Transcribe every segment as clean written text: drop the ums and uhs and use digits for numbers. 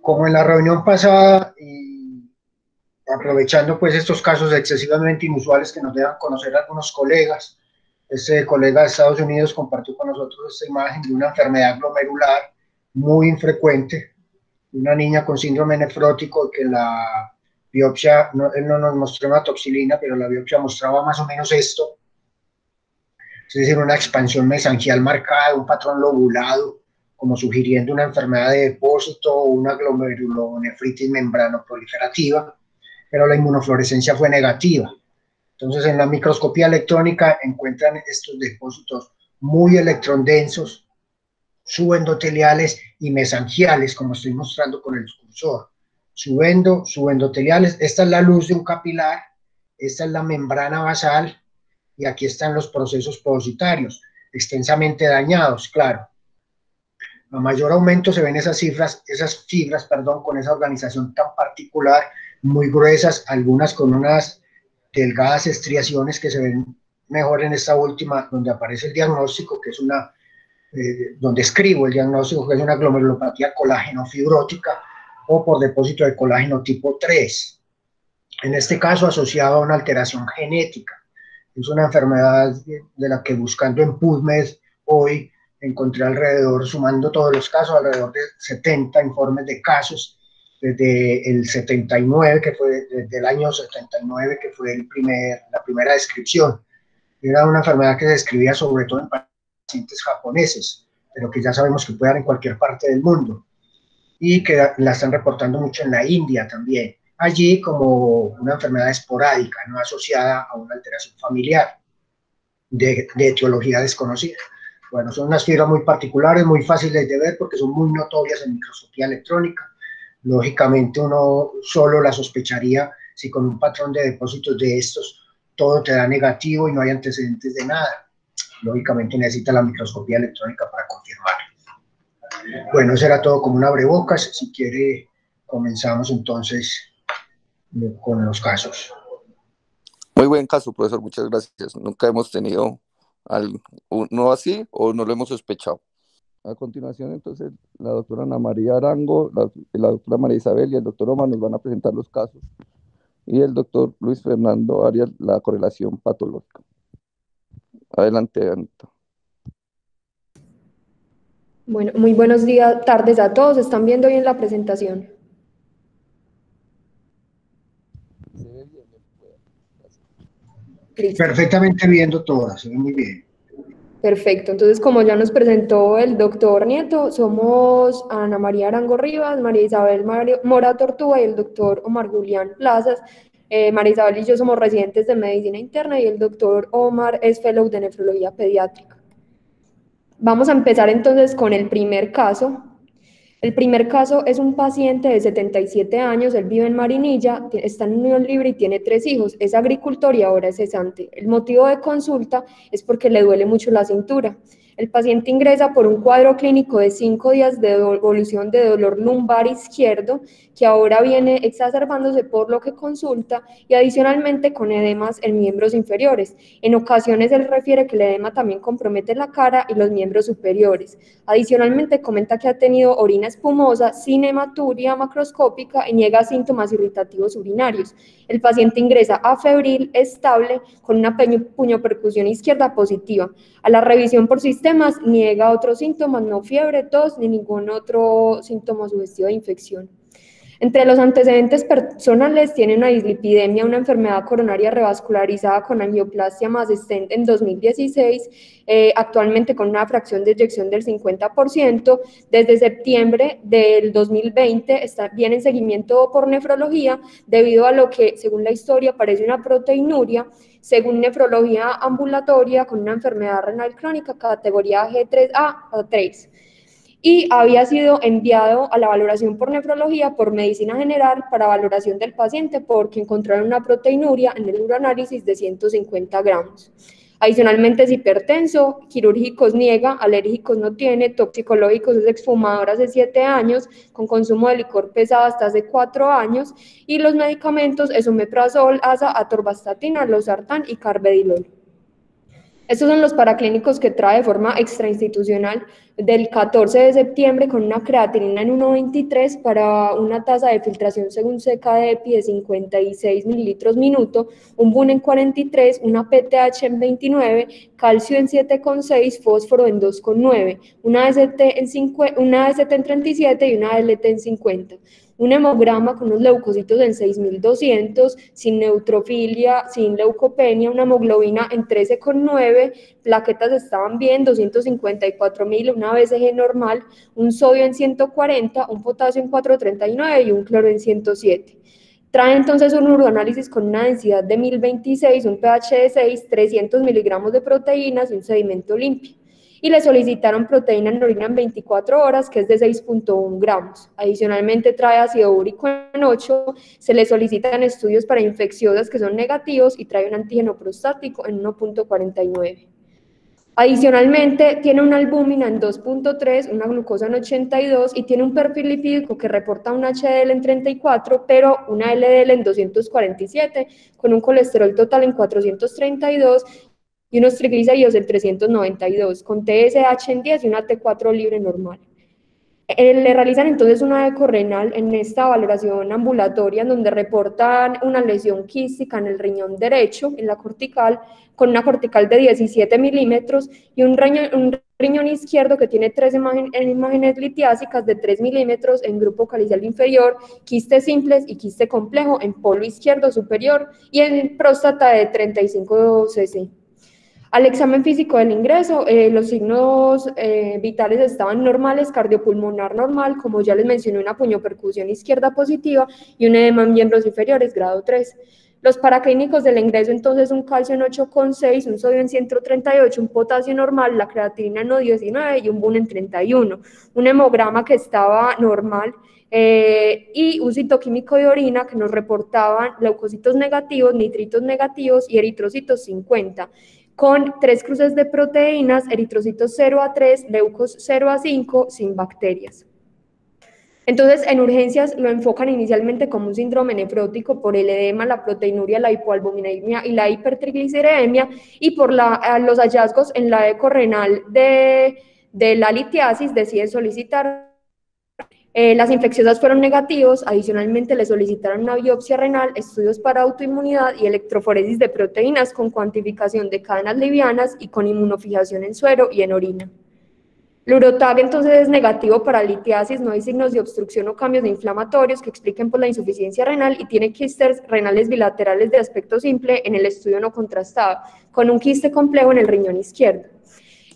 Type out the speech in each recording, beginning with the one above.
Como en la reunión pasada, y aprovechando pues estos casos excesivamente inusuales que nos dejan conocer algunos colegas, este colega de Estados Unidos compartió con nosotros esta imagen de una enfermedad glomerular muy infrecuente, una niña con síndrome nefrótico que la biopsia, él no nos mostró una toxilina, pero la biopsia mostraba más o menos esto, es decir, una expansión mesangial marcada, un patrón lobulado, como sugiriendo una enfermedad de depósito o una glomerulonefritis membranoproliferativa, pero la inmunofluorescencia fue negativa. Entonces, en la microscopía electrónica encuentran estos depósitos muy electrondensos, subendoteliales y mesangiales, como estoy mostrando con el cursor. Subendoteliales, esta es la luz de un capilar, esta es la membrana basal, y aquí están los procesos podocitarios, extensamente dañados, claro. A mayor aumento se ven esas fibras, con esa organización tan particular, muy gruesas, algunas con unas delgadas estriaciones que se ven mejor en esta última, donde aparece el diagnóstico, que es donde escribo el diagnóstico, que es una glomerulopatía colágeno fibrótica o por depósito de colágeno tipo 3. En este caso asociado a una alteración genética. Es una enfermedad de la que buscando en PubMed hoy encontré alrededor, sumando todos los casos, alrededor de 70 informes de casos desde el 79, que fue desde el año 79, que fue la primera descripción. Era una enfermedad que se describía sobre todo en pacientes japoneses, pero que ya sabemos que puede dar en cualquier parte del mundo, y que la están reportando mucho en la India también, allí como una enfermedad esporádica, no asociada a una alteración familiar de etiología desconocida. Bueno, son unas fibras muy particulares, muy fáciles de ver porque son muy notorias en microscopía electrónica. Lógicamente uno solo la sospecharía si con un patrón de depósitos de estos todo te da negativo y no hay antecedentes de nada. Lógicamente necesita la microscopía electrónica para confirmar. Bueno, eso era todo como un abrebocas. Si quiere, comenzamos entonces con los casos. Muy buen caso, profesor, muchas gracias. Nunca hemos tenido uno así o no lo hemos sospechado. A continuación, entonces, la doctora Ana María Arango, la doctora María Isabel y el doctor Omar nos van a presentar los casos, y el doctor Luis Fernando Arias la correlación patológica. Adelante, Anita. Bueno, muy buenos días, tardes a todos. ¿Están viendo bien la presentación? Listo. Perfectamente viendo todas, se ve muy bien. Perfecto, entonces como ya nos presentó el doctor Nieto, somos Ana María Arango Rivas, María Isabel Mora Tortuga y el doctor Omar Julián Plazas. María Isabel y yo somos residentes de medicina interna y el doctor Omar es fellow de nefrología pediátrica. Vamos a empezar entonces con el primer caso. El primer caso es un paciente de 77 años, él vive en Marinilla, está en unión libre y tiene 3 hijos, es agricultor y ahora es cesante. El motivo de consulta es porque le duele mucho la cintura. El paciente ingresa por un cuadro clínico de 5 días de evolución de dolor lumbar izquierdo, que ahora viene exacerbándose por lo que consulta, y adicionalmente con edemas en miembros inferiores. En ocasiones él refiere que el edema también compromete la cara y los miembros superiores. Adicionalmente comenta que ha tenido orina espumosa sin hematuria macroscópica y niega síntomas irritativos urinarios. El paciente ingresa afebril, estable, con una puñopercusión izquierda positiva. A la revisión por sistemas niega otros síntomas, no fiebre, tos, ni ningún otro síntoma sugestivo de infección. Entre los antecedentes personales tiene una dislipidemia, una enfermedad coronaria revascularizada con angioplastia más stent en 2016, actualmente con una fracción de eyección del 50%. Desde septiembre del 2020 viene en seguimiento por nefrología debido a lo que, según la historia, parece una proteinuria, según nefrología ambulatoria con una enfermedad renal crónica categoría G3A o 3. Y había sido enviado a la valoración por nefrología por medicina general para valoración del paciente porque encontraron una proteinuria en el uroanálisis de 150 gramos. Adicionalmente es hipertenso, quirúrgicos niega, alérgicos no tiene, toxicológicos es exfumador hace 7 años, con consumo de licor pesado hasta hace 4 años, y los medicamentos es omeprazol, asa, atorvastatina, losartán y carvedilol. Estos son los paraclínicos que trae de forma extrainstitucional del 14 de septiembre con una creatinina en 1,23 para una tasa de filtración según CKD-EPI de 56 mililitros minuto, un BUN en 43, una PTH en 29, calcio en 7,6, fósforo en 2,9, una AST en 37 y una ALT en 50. Un hemograma con unos leucocitos en 6.200, sin neutrofilia, sin leucopenia, una hemoglobina en 13,9, plaquetas estaban bien, 254.000, una BCG normal, un sodio en 140, un potasio en 439 y un cloro en 107. Trae entonces un uroanálisis con una densidad de 1026, un pH de 6, 300 miligramos de proteínas y un sedimento limpio. Y le solicitaron proteína en orina en 24 horas, que es de 6,1 gramos. Adicionalmente trae ácido úrico en 8, se le solicitan estudios para infecciosas que son negativos y trae un antígeno prostático en 1,49. Adicionalmente, tiene una albúmina en 2,3, una glucosa en 82 y tiene un perfil lipídico que reporta un HDL en 34, pero una LDL en 247, con un colesterol total en 432 y unos triglicéridos en 392, con TSH en 10 y una T4 libre normal. Le realizan entonces una eco renal en esta valoración ambulatoria en donde reportan una lesión quística en el riñón derecho, en la cortical, con una cortical de 17 milímetros y un riñón izquierdo que tiene 3 imágenes litiásicas de 3 milímetros en grupo calicial inferior, quiste simples y quiste complejo en polo izquierdo superior y en próstata de 35 cc. Al examen físico del ingreso, los signos vitales estaban normales, cardiopulmonar normal, como ya les mencioné, una puñopercusión izquierda positiva y un edema en miembros inferiores, grado 3. Los paraclínicos del ingreso, entonces, un calcio en 8,6, un sodio en 138, un potasio normal, la creatinina en 19 y un BUN en 31. Un hemograma que estaba normal, y un citoquímico de orina que nos reportaban leucocitos negativos, nitritos negativos y eritrocitos 50, con 3 cruces de proteínas, eritrocitos 0 a 3, leucos 0 a 5, sin bacterias. Entonces, en urgencias lo enfocan inicialmente como un síndrome nefrótico por el edema, la proteinuria, la hipoalbuminemia y la hipertrigliceridemia, y por los hallazgos en la eco renal de la litiasis deciden solicitar. Las infecciosas fueron negativos, adicionalmente le solicitaron una biopsia renal, estudios para autoinmunidad y electroforesis de proteínas con cuantificación de cadenas livianas y con inmunofijación en suero y en orina. El urotag entonces es negativo para litiasis, no hay signos de obstrucción o cambios de inflamatorios que expliquen por la insuficiencia renal y tiene quistes renales bilaterales de aspecto simple en el estudio no contrastado, con un quiste complejo en el riñón izquierdo.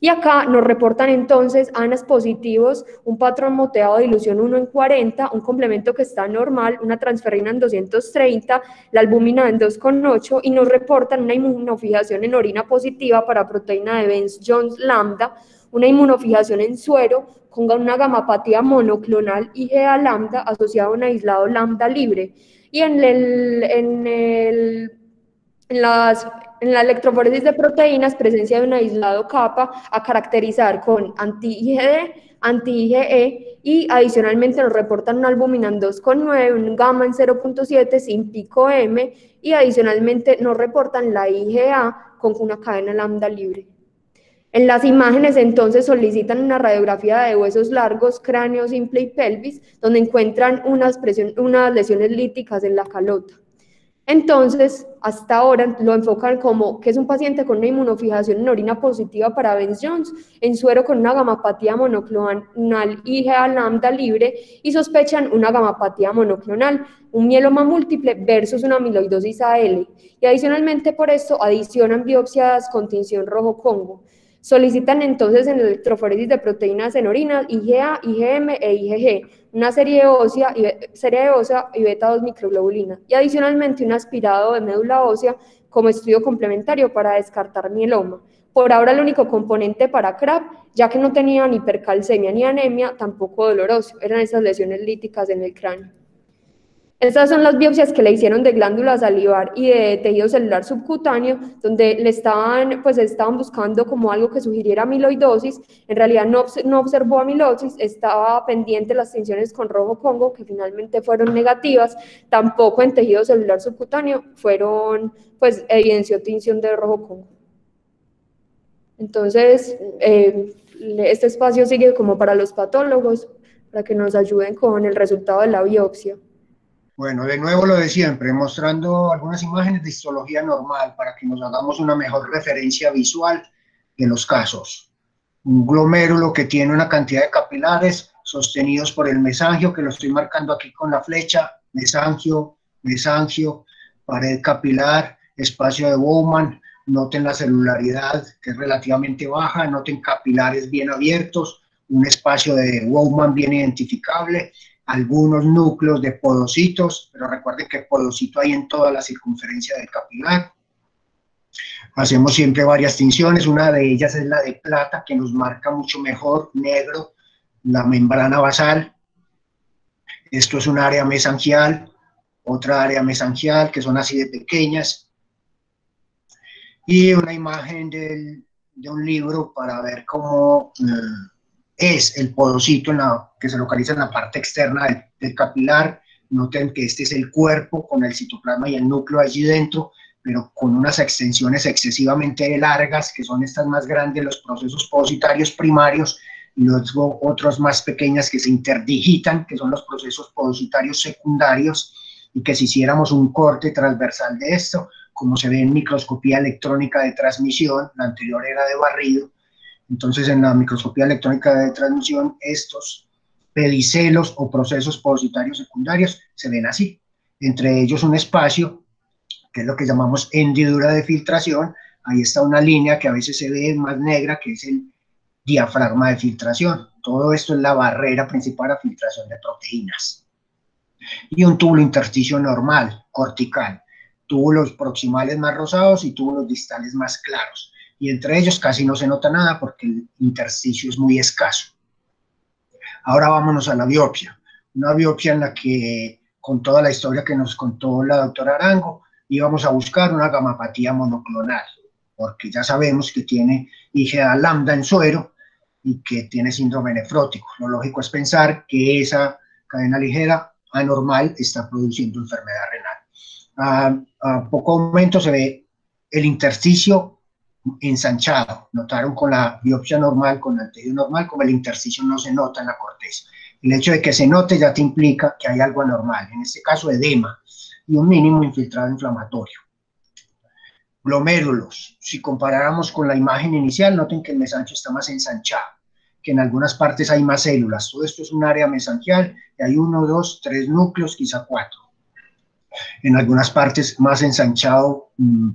Y acá nos reportan entonces ANAS positivos, un patrón moteado de dilución 1 en 40, un complemento que está normal, una transferrina en 230, la albúmina en 2,8 y nos reportan una inmunofijación en orina positiva para proteína de Bence-Jones lambda, una inmunofijación en suero con una gamapatía monoclonal IgA lambda asociada a un aislado lambda libre. Y en la electroforesis de proteínas, presencia de un aislado kappa a caracterizar con anti-IgD, anti-IgE y adicionalmente nos reportan una albúmina en 2,9, un gamma en 0,7 sin pico M y adicionalmente nos reportan la IgA con una cadena lambda libre. En las imágenes entonces solicitan una radiografía de huesos largos, cráneo simple y pelvis, donde encuentran unas lesiones líticas en la calota. Entonces, hasta ahora lo enfocan como que es un paciente con una inmunofijación en orina positiva para Bence-Jones, en suero con una gamapatía monoclonal IgA lambda libre y sospechan una gamapatía monoclonal, un mieloma múltiple versus una amiloidosis AL. Y adicionalmente por esto adicionan biopsias con tinción rojo Congo. Solicitan entonces en electroforesis de proteínas en orina IgA, IgM e IgG, una serie ósea y beta-2 microglobulina y adicionalmente un aspirado de médula ósea como estudio complementario para descartar mieloma. Por ahora el único componente para CRAB, ya que no tenía ni hipercalcemia ni anemia, tampoco doloroso, eran esas lesiones líticas en el cráneo. Estas son las biopsias que le hicieron de glándula salivar y de tejido celular subcutáneo, donde estaban buscando como algo que sugiriera amiloidosis. En realidad no observó amiloidosis, estaba pendiente las tinciones con rojo Congo, que finalmente fueron negativas. Tampoco en tejido celular subcutáneo evidenció tinción de rojo Congo. Entonces, este espacio sigue como para los patólogos, para que nos ayuden con el resultado de la biopsia. Bueno, de nuevo lo de siempre, mostrando algunas imágenes de histología normal para que nos hagamos una mejor referencia visual de los casos. Un glomérulo que tiene una cantidad de capilares sostenidos por el mesangio, que lo estoy marcando aquí con la flecha, mesangio, mesangio, pared capilar, espacio de Bowman. Noten la celularidad, que es relativamente baja, noten capilares bien abiertos, un espacio de Bowman bien identificable, algunos núcleos de podocitos, pero recuerden que podocito hay en toda la circunferencia del capilar. Hacemos siempre varias tinciones, una de ellas es la de plata, que nos marca mucho mejor, negro, la membrana basal. Esto es un área mesangial, otra área mesangial, que son así de pequeñas. Y una imagen de un libro para ver cómo es el podocito que se localiza en la parte externa del capilar. Noten que este es el cuerpo con el citoplasma y el núcleo allí dentro, pero con unas extensiones excesivamente largas, que son estas más grandes, los procesos podocitarios primarios, y luego otros más pequeñas que se interdigitan, que son los procesos podocitarios secundarios, y que si hiciéramos un corte transversal de esto, como se ve en microscopía electrónica de transmisión, la anterior era de barrido, entonces en la microscopía electrónica de transmisión estos pedicelos o procesos podocitarios secundarios se ven así, entre ellos un espacio, que es lo que llamamos hendidura de filtración. Ahí está una línea que a veces se ve más negra, que es el diafragma de filtración. Todo esto es la barrera principal a filtración de proteínas. Y un túbulo intersticio normal, cortical, túbulos proximales más rosados y túbulos distales más claros. Y entre ellos casi no se nota nada porque el intersticio es muy escaso. Ahora vámonos a la biopsia. Una biopsia en la que, con toda la historia que nos contó la doctora Arango, íbamos a buscar una gamapatía monoclonal, porque ya sabemos que tiene IgA lambda en suero y que tiene síndrome nefrótico. Lo lógico es pensar que esa cadena ligera anormal está produciendo enfermedad renal. A poco aumento se ve el intersticio ensanchado. Notaron con la biopsia normal, con el tejido normal, como el intersticio no se nota en la corteza. El hecho de que se note ya te implica que hay algo anormal, en este caso edema y un mínimo infiltrado inflamatorio. Glomérulos, si comparáramos con la imagen inicial, noten que el mesangio está más ensanchado, que en algunas partes hay más células. Todo esto es un área mesangial y hay 1, 2, 3 núcleos, quizá 4. En algunas partes más ensanchado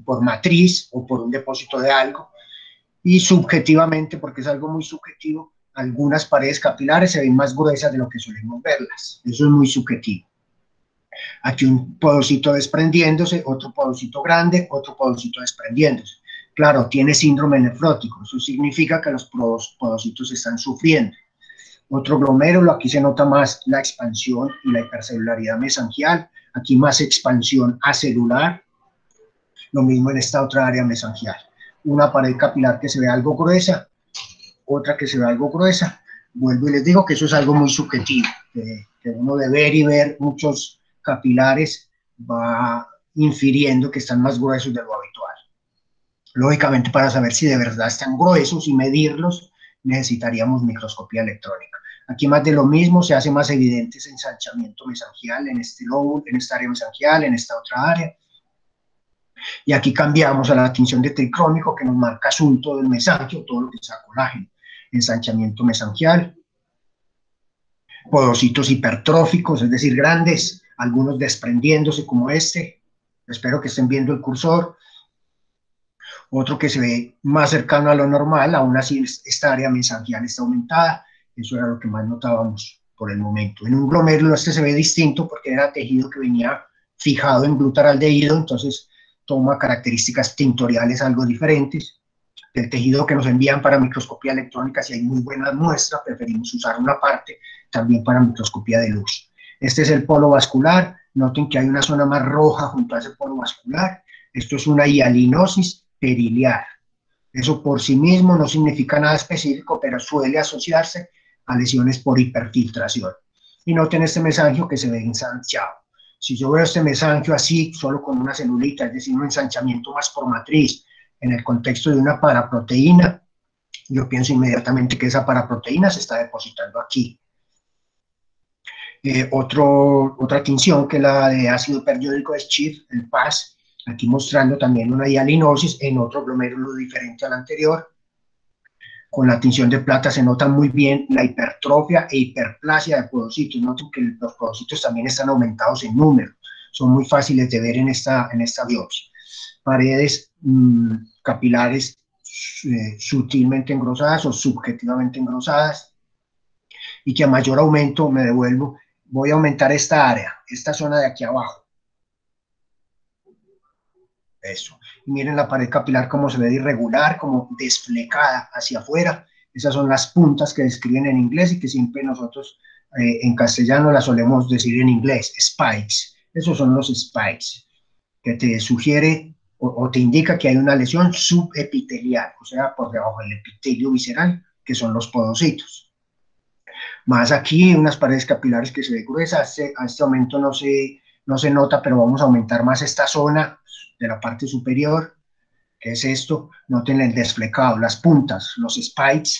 por matriz o por un depósito de algo, y subjetivamente, porque es algo muy subjetivo, algunas paredes capilares se ven más gruesas de lo que solemos verlas. Eso es muy subjetivo. Aquí un podocito desprendiéndose, otro podocito grande, otro podocito desprendiéndose. Claro, tiene síndrome nefrótico, eso significa que los podocitos están sufriendo. Otro glomérulo, aquí se nota más la expansión y la hipercelularidad mesangial, aquí más expansión acelular, lo mismo en esta otra área mesangial. Una pared capilar que se ve algo gruesa, otra que se ve algo gruesa. Vuelvo y les digo que eso es algo muy subjetivo, que uno de ver y ver muchos capilares va infiriendo que están más gruesos de lo habitual. Lógicamente, para saber si de verdad están gruesos y medirlos, necesitaríamos microscopía electrónica. Aquí más de lo mismo, se hace más evidente ese ensanchamiento mesangial en este lóbulo, en esta área mesangial, en esta otra área. Y aquí cambiamos a la tinción de tricrómico, que nos marca azul todo el mesangio, todo lo que sea colágeno. Ensanchamiento mesangial. Podocitos hipertróficos, es decir, grandes, algunos desprendiéndose como este. Espero que estén viendo el cursor. Otro que se ve más cercano a lo normal, aún así esta área mesangial está aumentada. Eso era lo que más notábamos por el momento. En un glomérulo este se ve distinto porque era tejido que venía fijado en glutaraldehído, entonces toma características tintoriales algo diferentes. El tejido que nos envían para microscopía electrónica, si hay muy buenas muestras, preferimos usar una parte también para microscopía de luz. Este es el polo vascular. Noten que hay una zona más roja junto a ese polo vascular. Esto es una hialinosis periliar. Eso por sí mismo no significa nada específico, pero suele asociarse a lesiones por hiperfiltración. Y noten este mesangio que se ve ensanchado. Si yo veo este mesangio así, solo con una celulita, es decir, un ensanchamiento más por matriz, en el contexto de una paraproteína, yo pienso inmediatamente que esa paraproteína se está depositando aquí. Otra tinción, que es la de ácido periódico de Schiff, el PAS, aquí mostrando también una hialinosis en otro glomérulo diferente al anterior. Con la tinción de plata se nota muy bien la hipertrofia e hiperplasia de podocitos. Noten que los podocitos también están aumentados en número. Son muy fáciles de ver en esta biopsia. Paredes capilares sutilmente engrosadas o subjetivamente engrosadas, y que a mayor aumento, me devuelvo, voy a aumentar esta área, esta zona de aquí abajo. Eso. Y miren la pared capilar como se ve irregular, como desflecada hacia afuera. Esas son las puntas que describen en inglés y que siempre nosotros en castellano las solemos decir en inglés, spikes. Esos son los spikes, que te sugiere o te indica que hay una lesión subepitelial, o sea, por debajo del epitelio visceral, que son los podocitos. Más aquí, unas paredes capilares que se ve gruesa. A este aumento no se nota, pero vamos a aumentar más esta zona de la parte superior. ¿Qué es esto? Noten el desflecado, las puntas, los spikes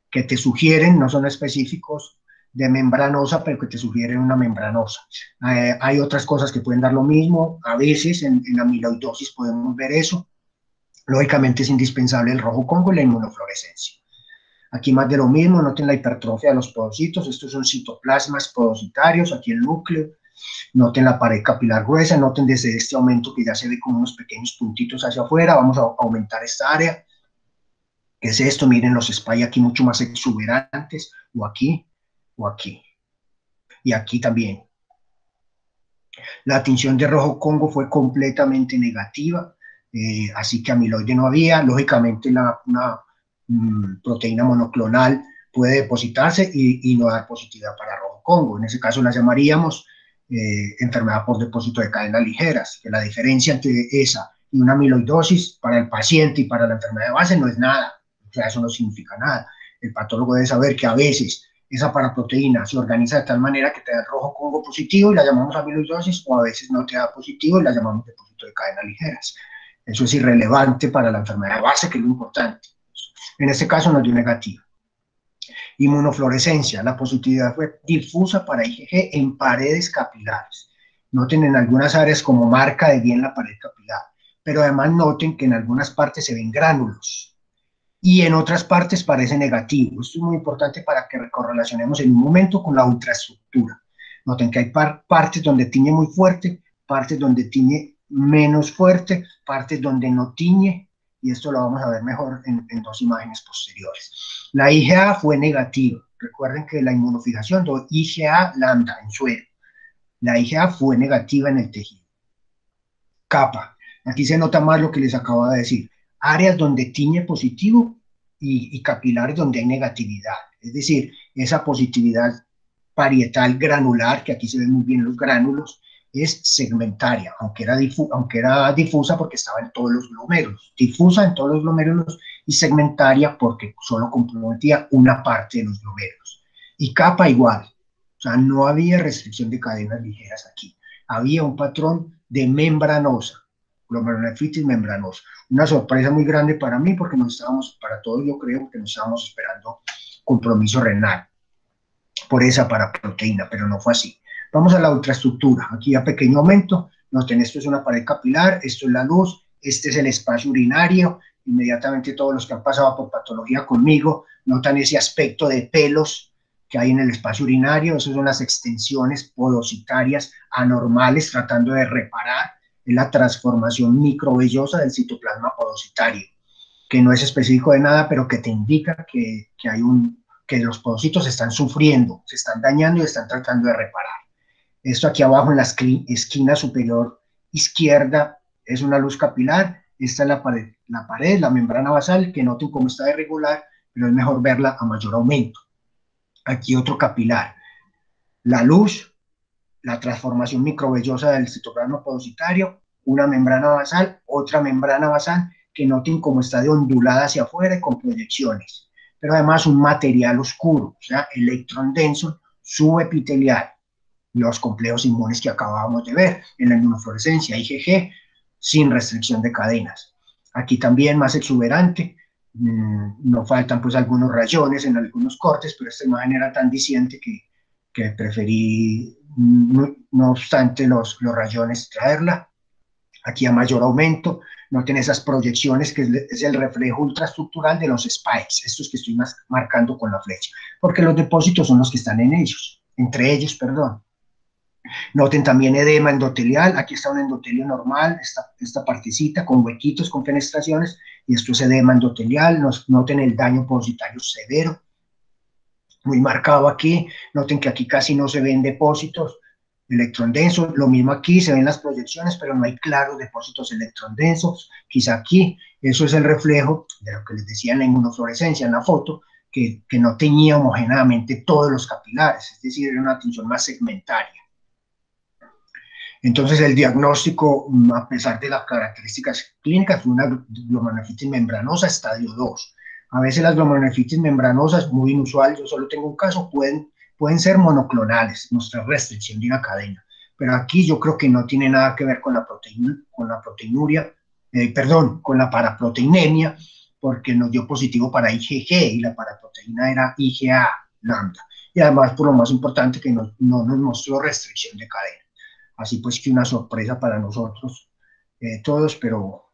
que te sugieren, no son específicos de membranosa, pero que te sugieren una membranosa. Hay otras cosas que pueden dar lo mismo, a veces en la amiloidosis podemos ver eso. Lógicamente es indispensable el rojo Congo y la inmunofluorescencia. Aquí más de lo mismo, noten la hipertrofia de los podocitos, estos son citoplasmas podocitarios, aquí el núcleo. Noten la pared capilar gruesa, noten desde este aumento que ya se ve como unos pequeños puntitos hacia afuera. Vamos a aumentar esta área. ¿Qué es esto? Miren los spikes aquí mucho más exuberantes, o aquí, y aquí también. La tinción de rojo Congo fue completamente negativa, así que amiloide no había. Lógicamente una proteína monoclonal puede depositarse y no dar positividad para rojo Congo. En ese caso la llamaríamos enfermedad por depósito de cadenas ligeras, que la diferencia entre esa y una amiloidosis para el paciente y para la enfermedad de base no es nada, o sea, eso no significa nada. El patólogo debe saber que a veces esa paraproteína se organiza de tal manera que te da rojo Congo positivo y la llamamos amiloidosis, o a veces no te da positivo y la llamamos depósito de cadenas ligeras. Eso es irrelevante para la enfermedad de base, que es lo importante. En este caso nos dio negativo. Inmunofluorescencia, la positividad fue difusa para IgG en paredes capilares. Noten en algunas áreas como marca de bien la pared capilar, pero además noten que en algunas partes se ven gránulos y en otras partes parece negativo. Esto es muy importante para que correlacionemos en un momento con la ultraestructura. Noten que hay partes donde tiñe muy fuerte, partes donde tiñe menos fuerte, partes donde no tiñe, y esto lo vamos a ver mejor en dos imágenes posteriores. La IgA fue negativa. Recuerden que la inmunofijación de IgA lambda en suero. La IgA fue negativa en el tejido. Capa. Aquí se nota más lo que les acabo de decir. Áreas donde tiñe positivo y capilares donde hay negatividad. Es decir, esa positividad parietal granular, que aquí se ven muy bien los gránulos, es segmentaria, aunque era difusa porque estaba en todos los glomérulos. Difusa en todos los glomérulos y segmentaria porque solo comprometía una parte de los glomérulos. Y capa igual, o sea, no había restricción de cadenas ligeras aquí. Había un patrón de membranosa, glomerulonefritis membranosa. Una sorpresa muy grande para mí porque para todos yo creo que nos estábamos esperando compromiso renal por esa paraproteína, pero no fue así. Vamos a la ultraestructura. Aquí a pequeño aumento, noten, esto es una pared capilar, esto es la luz, este es el espacio urinario. Inmediatamente todos los que han pasado por patología conmigo notan ese aspecto de pelos que hay en el espacio urinario. Esas son las extensiones podocitarias anormales tratando de reparar la transformación microvellosa del citoplasma podocitario, que no es específico de nada, pero que te indica que los podocitos están sufriendo, se están dañando y están tratando de reparar. Esto aquí abajo en la esquina superior izquierda es una luz capilar. Esta es la pared, la membrana basal, que noten cómo está irregular, pero es mejor verla a mayor aumento. Aquí otro capilar. La luz, la transformación microvellosa del citoplasma podocitario, una membrana basal, otra membrana basal, que noten cómo está de ondulada hacia afuera y con proyecciones. Pero además un material oscuro, o sea, electrón denso, subepitelial. Los complejos inmunes que acabábamos de ver en la inmunofluorescencia, IgG, sin restricción de cadenas. Aquí también más exuberante, no faltan pues algunos rayones en algunos cortes, pero esta imagen era tan diciente que preferí, no obstante los rayones, traerla. Aquí a mayor aumento, noten esas proyecciones que es el reflejo ultraestructural de los spikes, estos que estoy marcando con la flecha, porque los depósitos son los que están en ellos, entre ellos, perdón. Noten también edema endotelial, aquí está un endotelio normal, esta partecita con huequitos, con fenestraciones, y esto es edema endotelial. Noten el daño positario severo, muy marcado aquí. Noten que aquí casi no se ven depósitos electrondensos, lo mismo aquí, se ven las proyecciones, pero no hay claros depósitos electrondensos. Quizá aquí, eso es el reflejo de lo que les decía en la inmunofluorescencia, en la foto, que no teñía homogéneamente todos los capilares, es decir, era una tinción más segmentaria. Entonces el diagnóstico, a pesar de las características clínicas, fue una glomerulonefritis membranosa estadio 2. A veces las glomerulonefritis membranosas, muy inusual, yo solo tengo un caso, pueden ser monoclonales, mostrar restricción de una cadena. Pero aquí yo creo que no tiene nada que ver con la proteinuria, con la paraproteinemia, porque nos dio positivo para IgG y la paraproteína era IgA lambda. Y además, por lo más importante, que no nos mostró restricción de cadena. Así pues que una sorpresa para nosotros todos, pero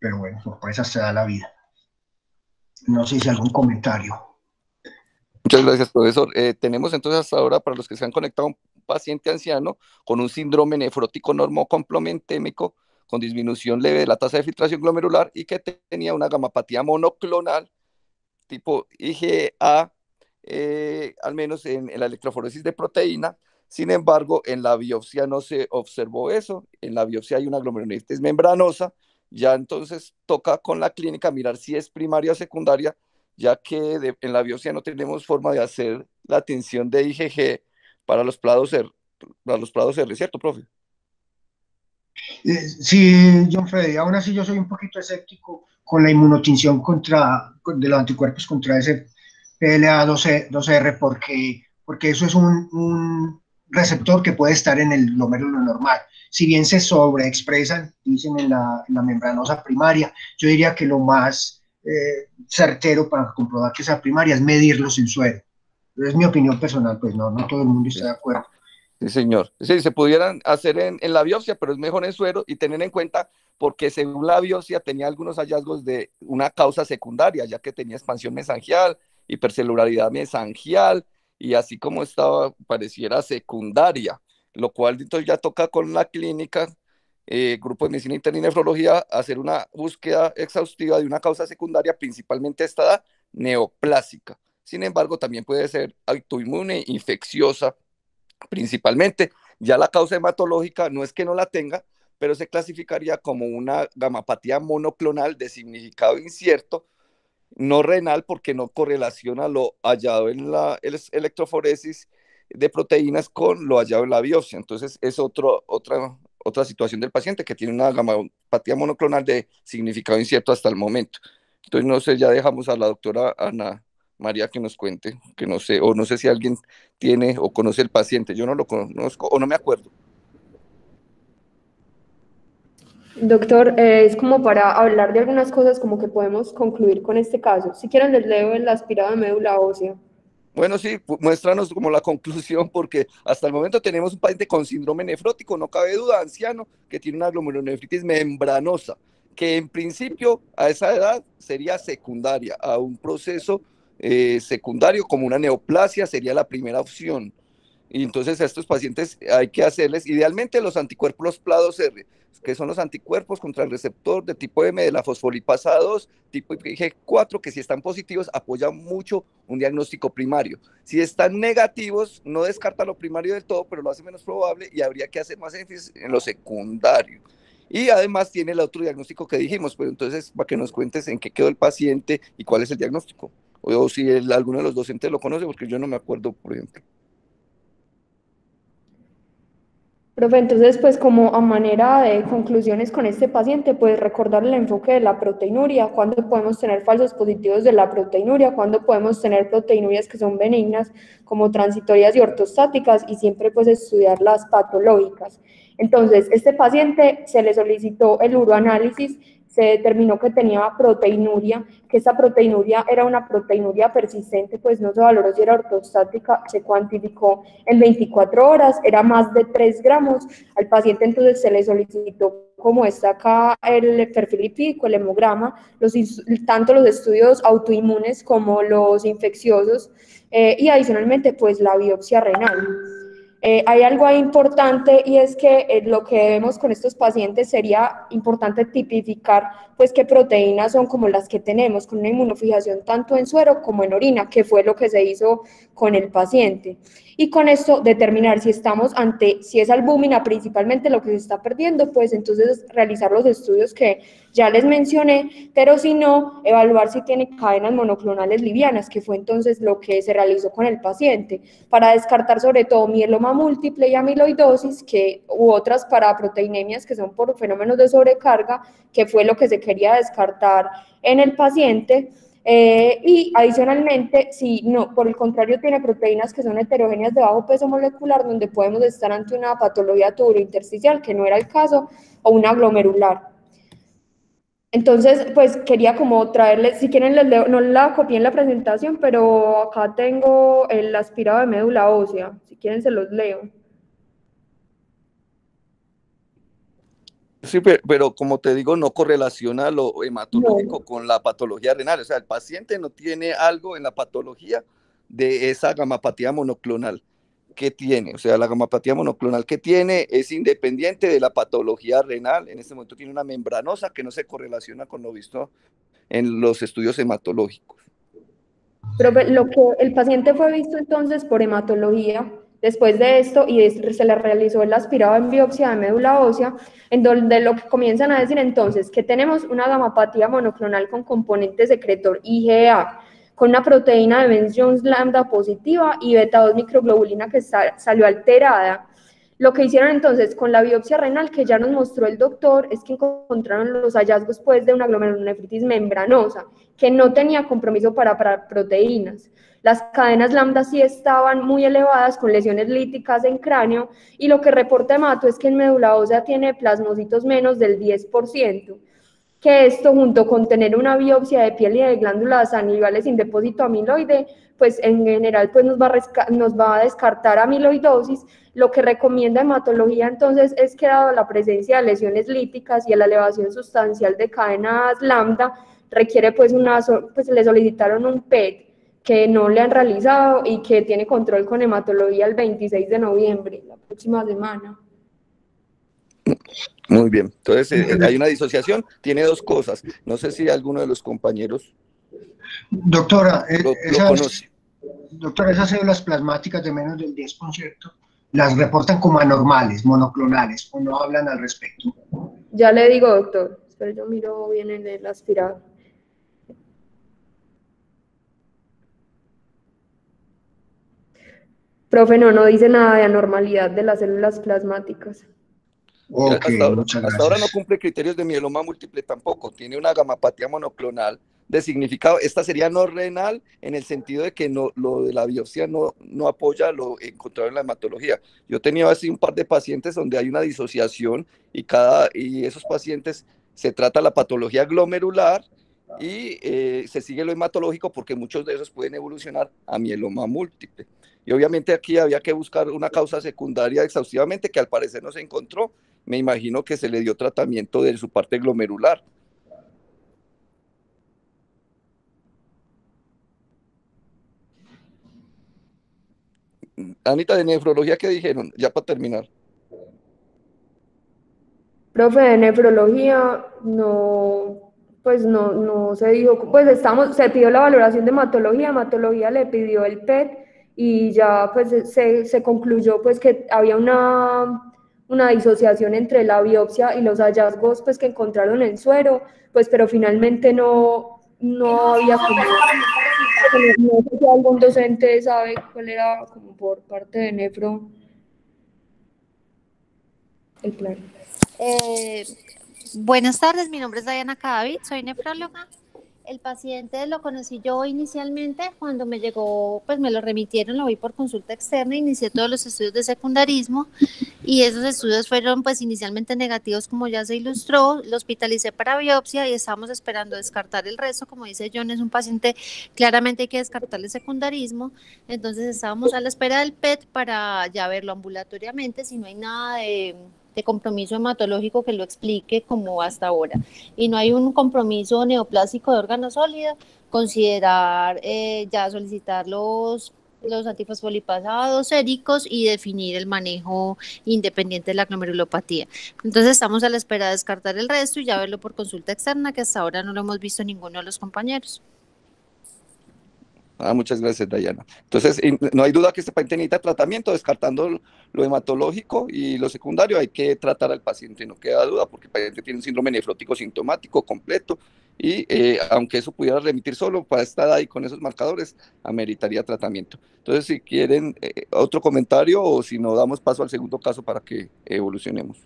bueno, sorpresas se da la vida. No sé si algún comentario. Muchas gracias, profesor. Tenemos entonces hasta ahora, para los que se han conectado, un paciente anciano con un síndrome nefrótico normocomplementémico con disminución leve de la tasa de filtración glomerular y que tenía una gamapatía monoclonal tipo IgA, al menos en la electroforesis de proteína. Sin embargo, en la biopsia no se observó eso. En la biopsia hay una glomerulonefritis membranosa. Ya entonces toca con la clínica mirar si es primaria o secundaria, ya que en la biopsia no tenemos forma de hacer la tinción de IgG para los prados R, ¿cierto, profe? Sí, John Freddy, aún así yo soy un poquito escéptico con la inmunotinción de los anticuerpos contra ese PLA2R porque eso es un receptor que puede estar en el glomérulo normal. Si bien se sobreexpresan, dicen en la membranosa primaria, yo diría que lo más certero para comprobar que sea primaria es medirlos en suero. Es mi opinión personal, pues no todo el mundo está de acuerdo. Sí, señor. Sí, se pudieran hacer en la biopsia, pero es mejor en suero y tener en cuenta porque según la biopsia tenía algunos hallazgos de una causa secundaria, ya que tenía expansión mesangial, hipercelularidad mesangial y así como estaba, pareciera secundaria, lo cual entonces ya toca con la clínica, grupo de medicina interna y nefrología, hacer una búsqueda exhaustiva de una causa secundaria, principalmente esta neoplásica. Sin embargo, también puede ser autoinmune, infecciosa, principalmente. Ya la causa hematológica no es que no la tenga, pero se clasificaría como una gamapatía monoclonal de significado incierto, no renal porque no correlaciona lo hallado en la electroforesis de proteínas con lo hallado en la biopsia. Entonces es otra situación del paciente que tiene una gamapatía monoclonal de significado incierto hasta el momento. Entonces no sé, ya dejamos a la doctora Ana María que nos cuente, que no sé, o no sé si alguien tiene o conoce el paciente, yo no lo conozco o no me acuerdo. Doctor, es como para hablar de algunas cosas como que podemos concluir con este caso. Si quieren les leo el aspirado de médula ósea. Bueno, sí, muéstranos como la conclusión, porque hasta el momento tenemos un paciente con síndrome nefrótico, no cabe duda, anciano, que tiene una glomerulonefritis membranosa, que en principio a esa edad sería secundaria, a un proceso secundario como una neoplasia sería la primera opción. Y entonces a estos pacientes hay que hacerles, idealmente, los anticuerpos PLA2R, que son los anticuerpos contra el receptor de tipo M de la fosfolipasa 2, tipo IG4, que si están positivos apoyan mucho un diagnóstico primario. Si están negativos, no descarta lo primario del todo, pero lo hace menos probable y habría que hacer más énfasis en lo secundario. Y además tiene el otro diagnóstico que dijimos, pero entonces para que nos cuentes en qué quedó el paciente y cuál es el diagnóstico. O si alguno de los docentes lo conoce, porque yo no me acuerdo, por ejemplo. Profe, entonces, pues como a manera de conclusiones con este paciente, pues recordar el enfoque de la proteinuria, cuándo podemos tener falsos positivos de la proteinuria, cuándo podemos tener proteinurias que son benignas, como transitorias y ortostáticas, y siempre pues estudiar las patológicas. Entonces, este paciente se le solicitó el uroanálisis se determinó que tenía proteinuria, que esta proteinuria era una proteinuria persistente, pues no se valoró si era ortostática, se cuantificó en 24 horas, era más de 3 gramos, al paciente entonces se le solicitó, como está acá, el perfil lipídico, el hemograma, tanto los estudios autoinmunes como los infecciosos, y adicionalmente pues la biopsia renal. Hay algo ahí importante y es que lo que vemos con estos pacientes sería importante tipificar pues qué proteínas son como las que tenemos con una inmunofijación tanto en suero como en orina, que fue lo que se hizo con el paciente. Y con esto determinar si estamos ante, si es albúmina principalmente lo que se está perdiendo, pues entonces realizar los estudios que ya les mencioné, pero si no, evaluar si tiene cadenas monoclonales livianas, que fue entonces lo que se realizó con el paciente, para descartar sobre todo mieloma múltiple y amiloidosis, u otras paraproteinemias que son por fenómenos de sobrecarga, que fue lo que se quería descartar en el paciente. Y adicionalmente, si no, por el contrario, tiene proteínas que son heterogéneas de bajo peso molecular, donde podemos estar ante una patología tubulointersticial, que no era el caso, o una glomerular. Entonces, pues quería como traerles, si quieren les leo, no la copié en la presentación, pero acá tengo el aspirado de médula ósea, si quieren se los leo. Sí, pero como te digo, no correlaciona lo hematológico con la patología renal. O sea, el paciente no tiene algo en la patología de esa gamapatía monoclonal que tiene. O sea, la gamapatía monoclonal que tiene es independiente de la patología renal. En este momento tiene una membranosa que no se correlaciona con lo visto en los estudios hematológicos. Pero lo que el paciente fue visto entonces por hematología después de esto y se le realizó el aspirado en biopsia de médula ósea, en donde lo que comienzan a decir entonces que tenemos una gamapatía monoclonal con componente secretor IgA, con una proteína de Bence-Jones lambda positiva y beta-2 microglobulina que salió alterada. Lo que hicieron entonces con la biopsia renal que ya nos mostró el doctor es que encontraron los hallazgos pues de una glomerulonefritis membranosa que no tenía compromiso para proteínas. Las cadenas lambda sí estaban muy elevadas con lesiones líticas en cráneo y lo que reporta Hemato es que en médula ósea tiene plasmocitos menos del 10%, que esto junto con tener una biopsia de piel y de glándulas anivales sin depósito amiloide, pues en general pues nos va a descartar amiloidosis. Lo que recomienda hematología entonces es que dado la presencia de lesiones líticas y la elevación sustancial de cadenas lambda, requiere pues le solicitaron un PET que no le han realizado y que tiene control con hematología el 26 de noviembre, la próxima semana. Muy bien, entonces hay una disociación, tiene dos cosas. No sé si alguno de los compañeros Doctora, lo conoce. Doctora, esas células plasmáticas de menos del 10% las reportan como anormales, monoclonales, o no hablan al respecto. Ya le digo, doctor, pero yo miro bien en el aspirado. Profe, no dice nada de anormalidad de las células plasmáticas. Ok, muchas gracias. Hasta ahora no cumple criterios de mieloma múltiple tampoco, tiene una gamapatía monoclonal de significado. Esta sería no renal en el sentido de que no, lo de la biopsia no apoya lo encontrado en la hematología. Yo tenía así un par de pacientes donde hay una disociación y esos pacientes se trata la patología glomerular y se sigue lo hematológico porque muchos de esos pueden evolucionar a mieloma múltiple. Y obviamente aquí había que buscar una causa secundaria exhaustivamente que al parecer no se encontró. Me imagino que se le dio tratamiento de su parte glomerular. Anita, de nefrología, ¿qué dijeron? Ya para terminar. Profe, de nefrología, no se dijo, pues se pidió la valoración de hematología le pidió el PET y ya pues se concluyó pues que había una disociación entre la biopsia y los hallazgos pues que encontraron en suero, pues pero finalmente no había como, no sé si algún docente sabe cuál era como por parte de nefro el plan. Buenas tardes, mi nombre es Diana Cadavid, soy nefróloga El paciente lo conocí yo inicialmente cuando me llegó, pues me lo remitieron, lo vi por consulta externa, inicié todos los estudios de secundarismo y esos estudios fueron pues inicialmente negativos como ya se ilustró, lo hospitalicé para biopsia y estamos esperando descartar el resto, como dice John, es un paciente, claramente hay que descartarle secundarismo, entonces estábamos a la espera del PET para ya verlo ambulatoriamente, si no hay nada de compromiso hematológico que lo explique como hasta ahora. Y no hay un compromiso neoplásico de órgano sólido, considerar ya solicitar los antifosfolipasados séricos y definir el manejo independiente de la glomerulopatía. Entonces estamos a la espera de descartar el resto y ya verlo por consulta externa, que hasta ahora no lo hemos visto ninguno de los compañeros. Muchas gracias, Dayana. Entonces, no hay duda que este paciente necesita tratamiento, descartando lo hematológico y lo secundario, hay que tratar al paciente, no queda duda, porque el paciente tiene un síndrome nefrótico sintomático completo y aunque eso pudiera remitir solo para esta edad y con esos marcadores, ameritaría tratamiento. Entonces, si quieren otro comentario o si no, damos paso al segundo caso para que evolucionemos.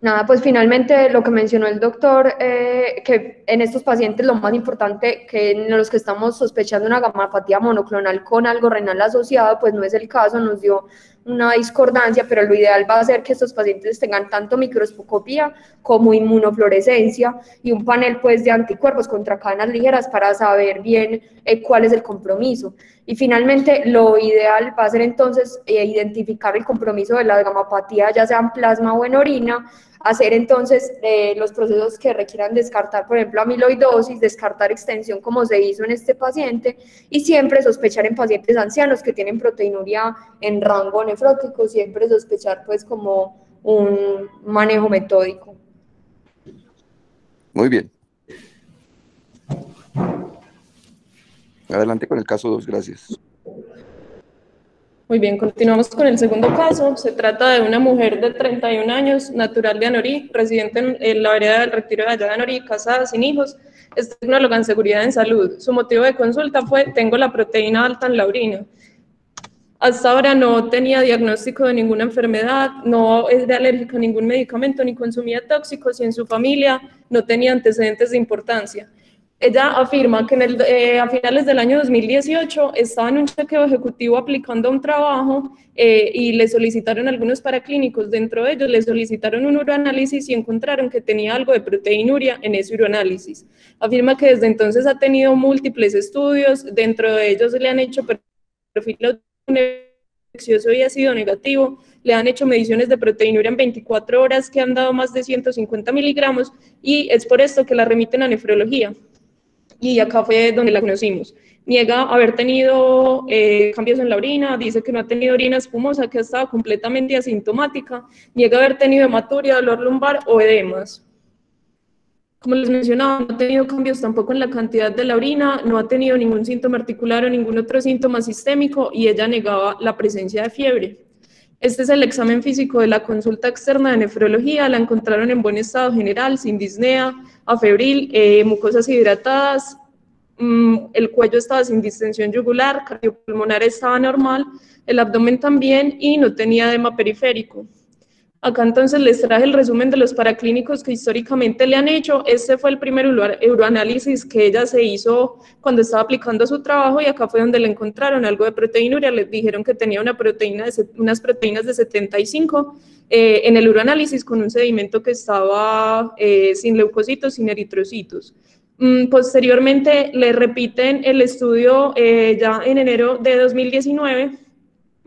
Nada, pues finalmente lo que mencionó el doctor, que en estos pacientes lo más importante, que en los que estamos sospechando una gamapatía monoclonal con algo renal asociado, pues no es el caso, nos dio una discordancia, pero lo ideal va a ser que estos pacientes tengan tanto microscopía como inmunofluorescencia y un panel pues de anticuerpos contra cadenas ligeras para saber bien cuál es el compromiso. Y finalmente lo ideal va a ser entonces identificar el compromiso de la gamapatía, ya sea en plasma o en orina, hacer entonces los procesos que requieran descartar, por ejemplo, amiloidosis, descartar extensión como se hizo en este paciente y siempre sospechar en pacientes ancianos que tienen proteinuria en rango nefrótico, siempre sospechar pues como un manejo metódico. Muy bien. Adelante con el caso 2, gracias. Muy bien, continuamos con el segundo caso. Se trata de una mujer de 31 años, natural de Anorí, residente en la vereda del Retiro de allá de Anorí, casada, sin hijos, es tecnóloga en seguridad en salud. Su motivo de consulta fue: tengo la proteína alta en la orina. Hasta ahora no tenía diagnóstico de ninguna enfermedad, no es alérgica a ningún medicamento ni consumía tóxicos y en su familia no tenía antecedentes de importancia. Ella afirma que a finales del año 2018 estaba en un chequeo ejecutivo aplicando un trabajo y le solicitaron algunos paraclínicos. Dentro de ellos le solicitaron un uroanálisis y encontraron que tenía algo de proteinuria en ese uroanálisis. Afirma que desde entonces ha tenido múltiples estudios, dentro de ellos le han hecho perfil infeccioso y ha sido negativo, le han hecho mediciones de proteinuria en 24 horas que han dado más de 150 miligramos y es por esto que la remiten a nefrología. Y acá fue donde la conocimos. Niega haber tenido cambios en la orina, dice que no ha tenido orina espumosa, que ha estado completamente asintomática, niega haber tenido hematuria, dolor lumbar o edemas. Como les mencionaba, no ha tenido cambios tampoco en la cantidad de la orina, no ha tenido ningún síntoma articular o ningún otro síntoma sistémico y ella negaba la presencia de fiebre. Este es el examen físico de la consulta externa de nefrología, la encontraron en buen estado general, sin disnea, afebril, mucosas hidratadas, el cuello estaba sin distensión yugular, cardiopulmonar estaba normal, el abdomen también y no tenía edema periférico. Acá entonces les traje el resumen de los paraclínicos que históricamente le han hecho. Este fue el primer uroanálisis que ella se hizo cuando estaba aplicando su trabajo y acá fue donde le encontraron algo de proteinuria. Les dijeron que tenía unas proteínas de 75 en el uroanálisis con un sedimento que estaba sin leucocitos, sin eritrocitos. Posteriormente le repiten el estudio ya en enero de 2019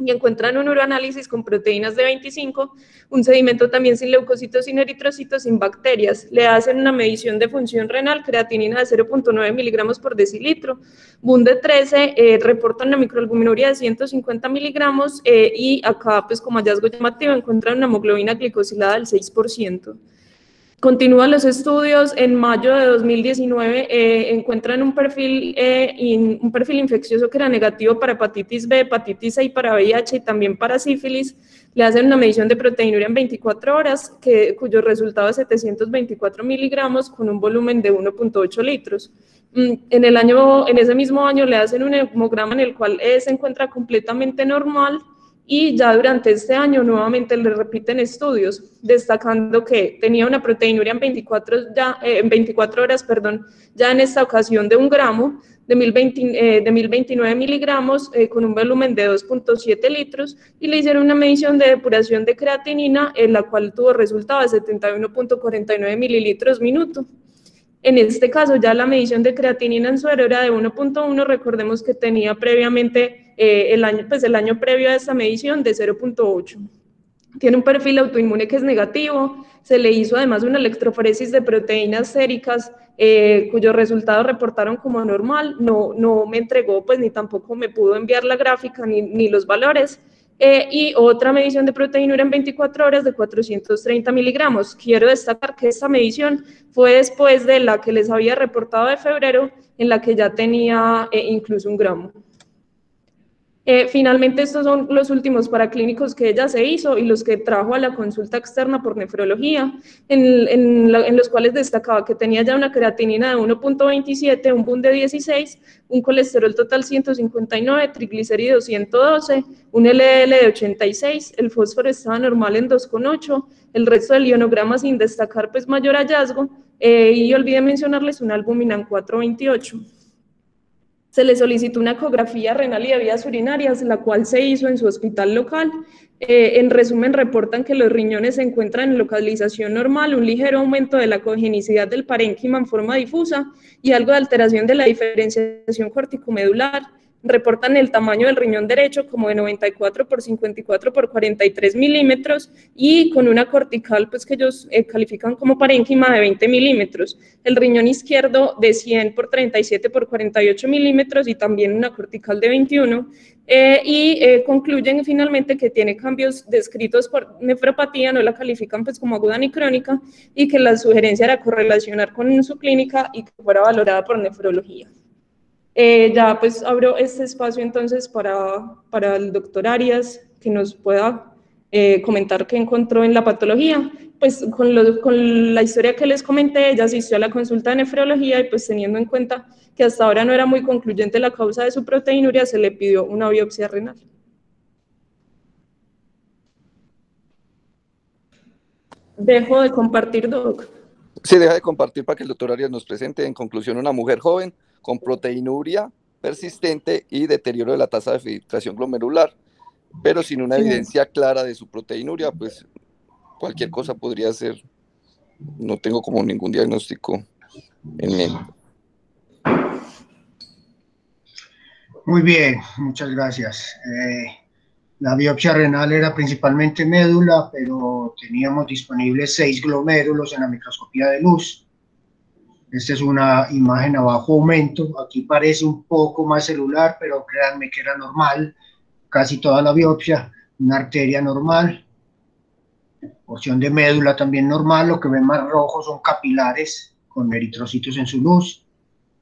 y encuentran un uroanálisis con proteínas de 25, un sedimento también sin leucocitos, sin eritrocitos, sin bacterias. Le hacen una medición de función renal, creatinina de 0.9 miligramos por decilitro, BUN de 13, reportan una microalbuminuria de 150 miligramos y acá, pues como hallazgo llamativo, encuentran una hemoglobina glicosilada del 6%. Continúan los estudios, en mayo de 2019 encuentran un perfil infeccioso que era negativo para hepatitis B, hepatitis C y para VIH y también para sífilis. Le hacen una medición de proteinuria en 24 horas, cuyo resultado es 724 miligramos con un volumen de 1.8 litros. En ese mismo año le hacen un hemograma en el cual se encuentra completamente normal y ya durante este año nuevamente le repiten estudios, destacando que tenía una proteinuria en 24 horas, ya en esta ocasión de 1 gramo, de 1029 miligramos, con un volumen de 2.7 litros, y le hicieron una medición de depuración de creatinina, en la cual tuvo resultado de 71.49 mililitros minuto. En este caso, ya la medición de creatinina en suero era de 1.1, recordemos que tenía previamente, el año previo a esta medición, de 0.8. Tiene un perfil autoinmune que es negativo, se le hizo además una electroforesis de proteínas séricas, cuyos resultados reportaron como normal, no me entregó, pues ni tampoco me pudo enviar la gráfica ni los valores, y otra medición de proteinuria en 24 horas de 430 miligramos. Quiero destacar que esta medición fue después de la que les había reportado de febrero, en la que ya tenía incluso 1 gramo. Finalmente, estos son los últimos paraclínicos que ella se hizo y los que trajo a la consulta externa por nefrología, en los cuales destacaba que tenía ya una creatinina de 1.27, un BUN de 16, un colesterol total 159, triglicéridos 112, un LDL de 86, el fósforo estaba normal en 2,8, el resto del ionograma sin destacar pues mayor hallazgo, y olvidé mencionarles una albúmina en 428. Se le solicitó una ecografía renal y de vías urinarias, la cual se hizo en su hospital local. En resumen, reportan que los riñones se encuentran en localización normal, un ligero aumento de la congenicidad del parénquima en forma difusa y algo de alteración de la diferenciación corticomedular. Reportan el tamaño del riñón derecho como de 94 por 54 por 43 milímetros y con una cortical pues que ellos califican como parénquima de 20 milímetros. El riñón izquierdo de 100 por 37 por 48 milímetros y también una cortical de 21. Concluyen finalmente que tiene cambios descritos por nefropatía, no la califican pues como aguda ni crónica, y que la sugerencia era correlacionar con su clínica y que fuera valorada por nefrología. Ya pues abro este espacio entonces para el doctor Arias, que nos pueda comentar qué encontró en la patología. Pues con la historia que les comenté, ella asistió a la consulta de nefrología y pues teniendo en cuenta que hasta ahora no era muy concluyente la causa de su proteinuria, se le pidió una biopsia renal. Dejo de compartir, doc. Sí, deja de compartir para que el doctor Arias nos presente. En conclusión, una mujer joven con proteinuria persistente y deterioro de la tasa de filtración glomerular, pero sin una evidencia clara de su proteinuria, pues cualquier cosa podría ser. No tengo como ningún diagnóstico en mente. Muy bien, muchas gracias. La biopsia renal era principalmente médula, pero teníamos disponibles 6 glomérulos en la microscopía de luz. Esta es una imagen a bajo aumento. Aquí parece un poco más celular, pero créanme que era normal. Casi toda la biopsia, una arteria normal, porción de médula también normal. Lo que ven más rojo son capilares con eritrocitos en su luz.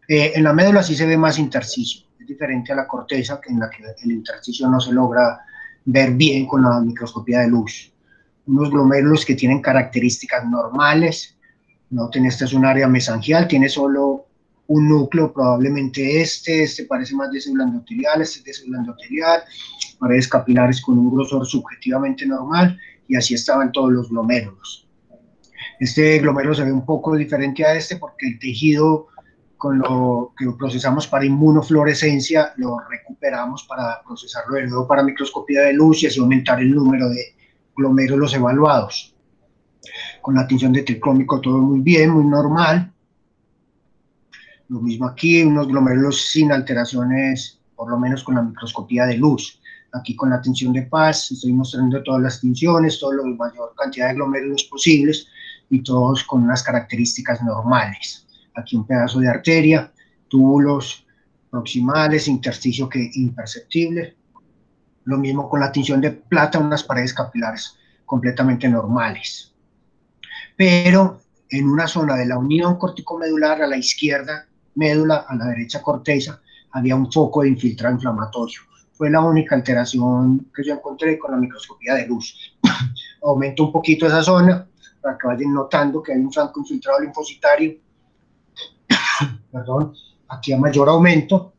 En la médula sí se ve más intersticio. Es diferente a la corteza, en la que el intersticio no se logra ver bien con la microscopía de luz. Unos glomérulos que tienen características normales. Noten, esta es un área mesangial, tiene solo un núcleo, probablemente este parece más de célula endotelial, este es de célula endotelial, paredes capilares con un grosor subjetivamente normal, y así estaban todos los glomérulos. Este glomérulo se ve un poco diferente a este porque el tejido con lo que procesamos para inmunofluorescencia lo recuperamos para procesarlo de nuevo para microscopía de luz y así aumentar el número de glomérulos evaluados. Con la tinción de tricómico todo muy bien, muy normal. Lo mismo aquí, unos glomérulos sin alteraciones, por lo menos con la microscopía de luz. Aquí con la tinción de Paz estoy mostrando todas las tinciones, toda la mayor cantidad de glomérulos posibles y todos con unas características normales. Aquí un pedazo de arteria, túbulos proximales, intersticio que imperceptible. Lo mismo con la tinción de plata, unas paredes capilares completamente normales. Pero en una zona de la unión corticomedular, a la izquierda médula, a la derecha corteza, había un foco de infiltrado inflamatorio. Fue la única alteración que yo encontré con la microscopía de luz. Aumento un poquito esa zona para que vayan notando que hay un flanco infiltrado linfocitario. Perdón, aquí a mayor aumento,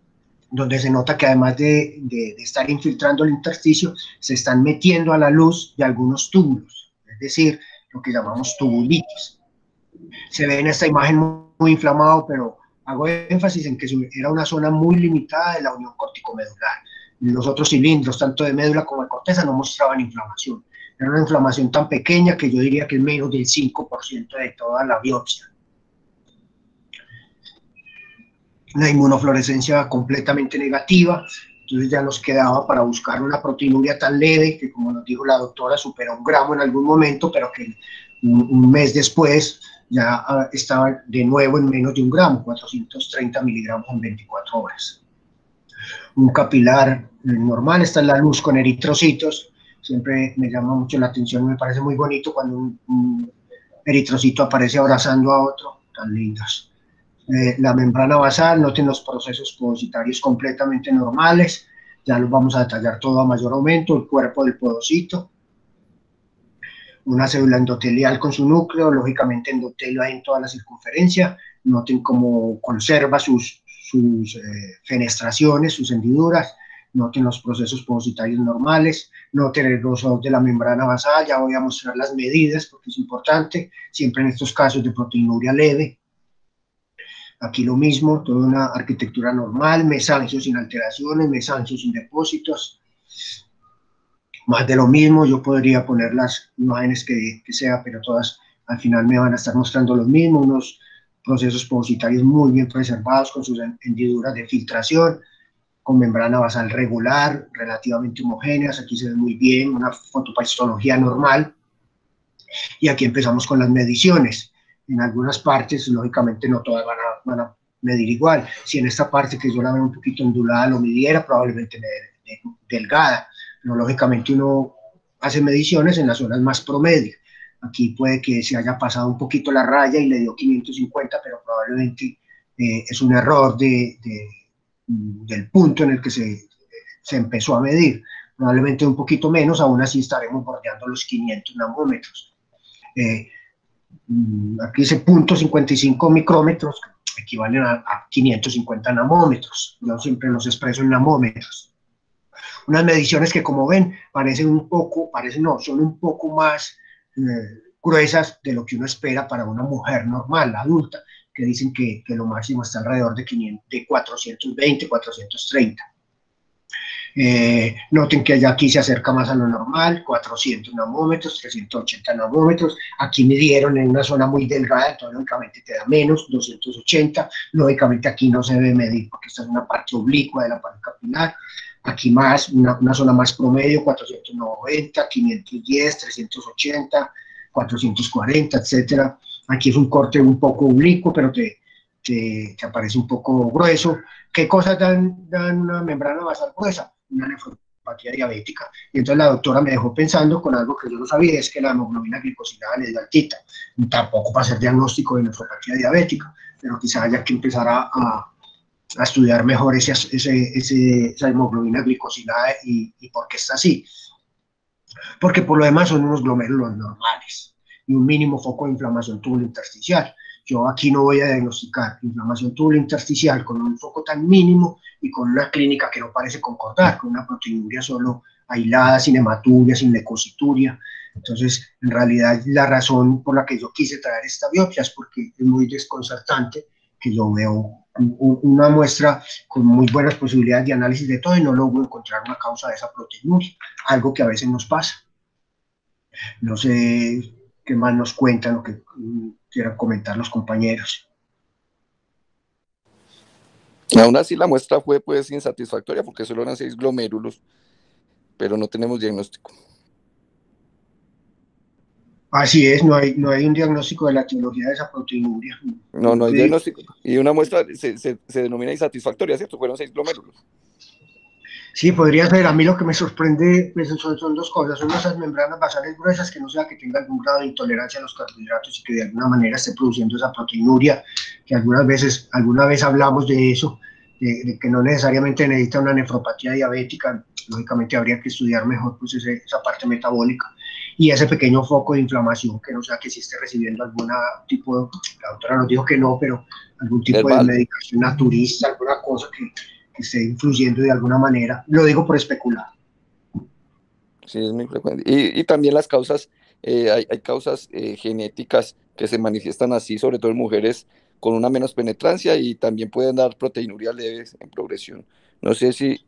donde se nota que además de estar infiltrando el intersticio, se están metiendo a la luz de algunos túbulos, es decir, lo que llamamos tubulitis. Se ve en esta imagen muy inflamado, pero hago énfasis en que era una zona muy limitada de la unión corticomedular. Los otros cilindros, tanto de médula como de corteza, no mostraban inflamación. Era una inflamación tan pequeña que yo diría que es menos del 5% de toda la biopsia. Una inmunofluorescencia completamente negativa, entonces ya nos quedaba para buscar una proteinuria tan leve que, como nos dijo la doctora, supera 1 gramo en algún momento, pero que un mes después ya estaba de nuevo en menos de 1 gramo, 430 miligramos en 24 horas. Un capilar normal, está en la luz con eritrocitos, siempre me llama mucho la atención, me parece muy bonito cuando un eritrocito aparece abrazando a otro, tan lindos. La membrana basal, noten los procesos podocitarios completamente normales, ya los vamos a detallar todo a mayor aumento, el cuerpo del podocito, una célula endotelial con su núcleo, lógicamente endotelio hay en toda la circunferencia, noten cómo conserva sus fenestraciones, sus hendiduras, noten los procesos podocitarios normales, noten el grosor de la membrana basal, ya voy a mostrar las medidas porque es importante, siempre en estos casos de proteinuria leve. Aquí lo mismo, toda una arquitectura normal, mesangio sin alteraciones, mesangio sin depósitos. Más de lo mismo, yo podría poner las imágenes que sea, pero todas al final me van a estar mostrando lo mismo, unos procesos podocitarios muy bien preservados con sus hendiduras de filtración, con membrana basal regular, relativamente homogéneas, aquí se ve muy bien, una fotopastología normal. Y aquí empezamos con las mediciones. En algunas partes, lógicamente, no todas van a medir igual. Si en esta parte que yo la veo un poquito ondulada lo midiera, probablemente delgada. Pero lógicamente uno hace mediciones en las zonas más promedio. Aquí puede que se haya pasado un poquito la raya y le dio 550, pero probablemente es un error del punto en el que se empezó a medir. Probablemente un poquito menos, aún así estaremos bordeando los 500 nanómetros. Aquí dice 0.55 micrómetros, que equivalen a 550 nanómetros. Yo siempre los expreso en nanómetros. Unas mediciones que, como ven, son un poco más gruesas de lo que uno espera para una mujer normal, adulta, que dicen que lo máximo está alrededor de 420, 430. Noten que ya aquí se acerca más a lo normal, 400 nanómetros, 380 nanómetros, aquí midieron en una zona muy delgada, entonces lógicamente te da menos, 280, lógicamente aquí no se debe medir porque esta es una parte oblicua de la pared capilar, aquí más, una zona más promedio, 490, 510, 380, 440, etcétera. Aquí es un corte un poco oblicuo, pero te aparece un poco grueso. ¿Qué cosas dan una membrana basal gruesa? Una nefropatía diabética. Y entonces la doctora me dejó pensando con algo que yo no sabía, es que la hemoglobina glicosilada le dio altita. Tampoco para hacer diagnóstico de nefropatía diabética, pero quizá haya que empezar a estudiar mejor esa hemoglobina glicosilada y por qué está así. Porque por lo demás son unos glomérulos normales y un mínimo foco de inflamación tubulointersticial. Yo aquí no voy a diagnosticar inflamación tubulointersticial con un foco tan mínimo y con una clínica que no parece concordar, con una proteinuria solo aislada, sin hematuria, sin leucocituria. Entonces, en realidad, la razón por la que yo quise traer esta biopsia es porque es muy desconcertante que yo veo una muestra con muy buenas posibilidades de análisis de todo y no logro encontrar una causa de esa proteinuria, algo que a veces nos pasa. No sé qué más nos cuentan o que quieran comentar los compañeros. Aún así la muestra fue pues insatisfactoria porque solo eran 6 glomérulos, pero no tenemos diagnóstico. Así es, no hay un diagnóstico de la etiología de esa proteinuria. No hay diagnóstico. Y una muestra se denomina insatisfactoria, ¿cierto? Fueron 6 glomérulos. Sí, podría ser. A mí lo que me sorprende pues, son dos cosas. Son esas membranas basales gruesas, que no sea que tenga algún grado de intolerancia a los carbohidratos y que de alguna manera esté produciendo esa proteinuria, que alguna vez hablamos de eso, de que no necesariamente necesita una nefropatía diabética. Lógicamente habría que estudiar mejor pues, esa parte metabólica. Y ese pequeño foco de inflamación, que no sea que sí esté recibiendo algún tipo, la doctora nos dijo que no, pero algún tipo de medicación naturista, alguna cosa que esté influyendo de alguna manera. Lo digo por especular. Sí, es muy frecuente. Y también las causas, hay causas genéticas que se manifiestan así, sobre todo en mujeres con una menos penetrancia y también pueden dar proteinuria leves en progresión. No sé si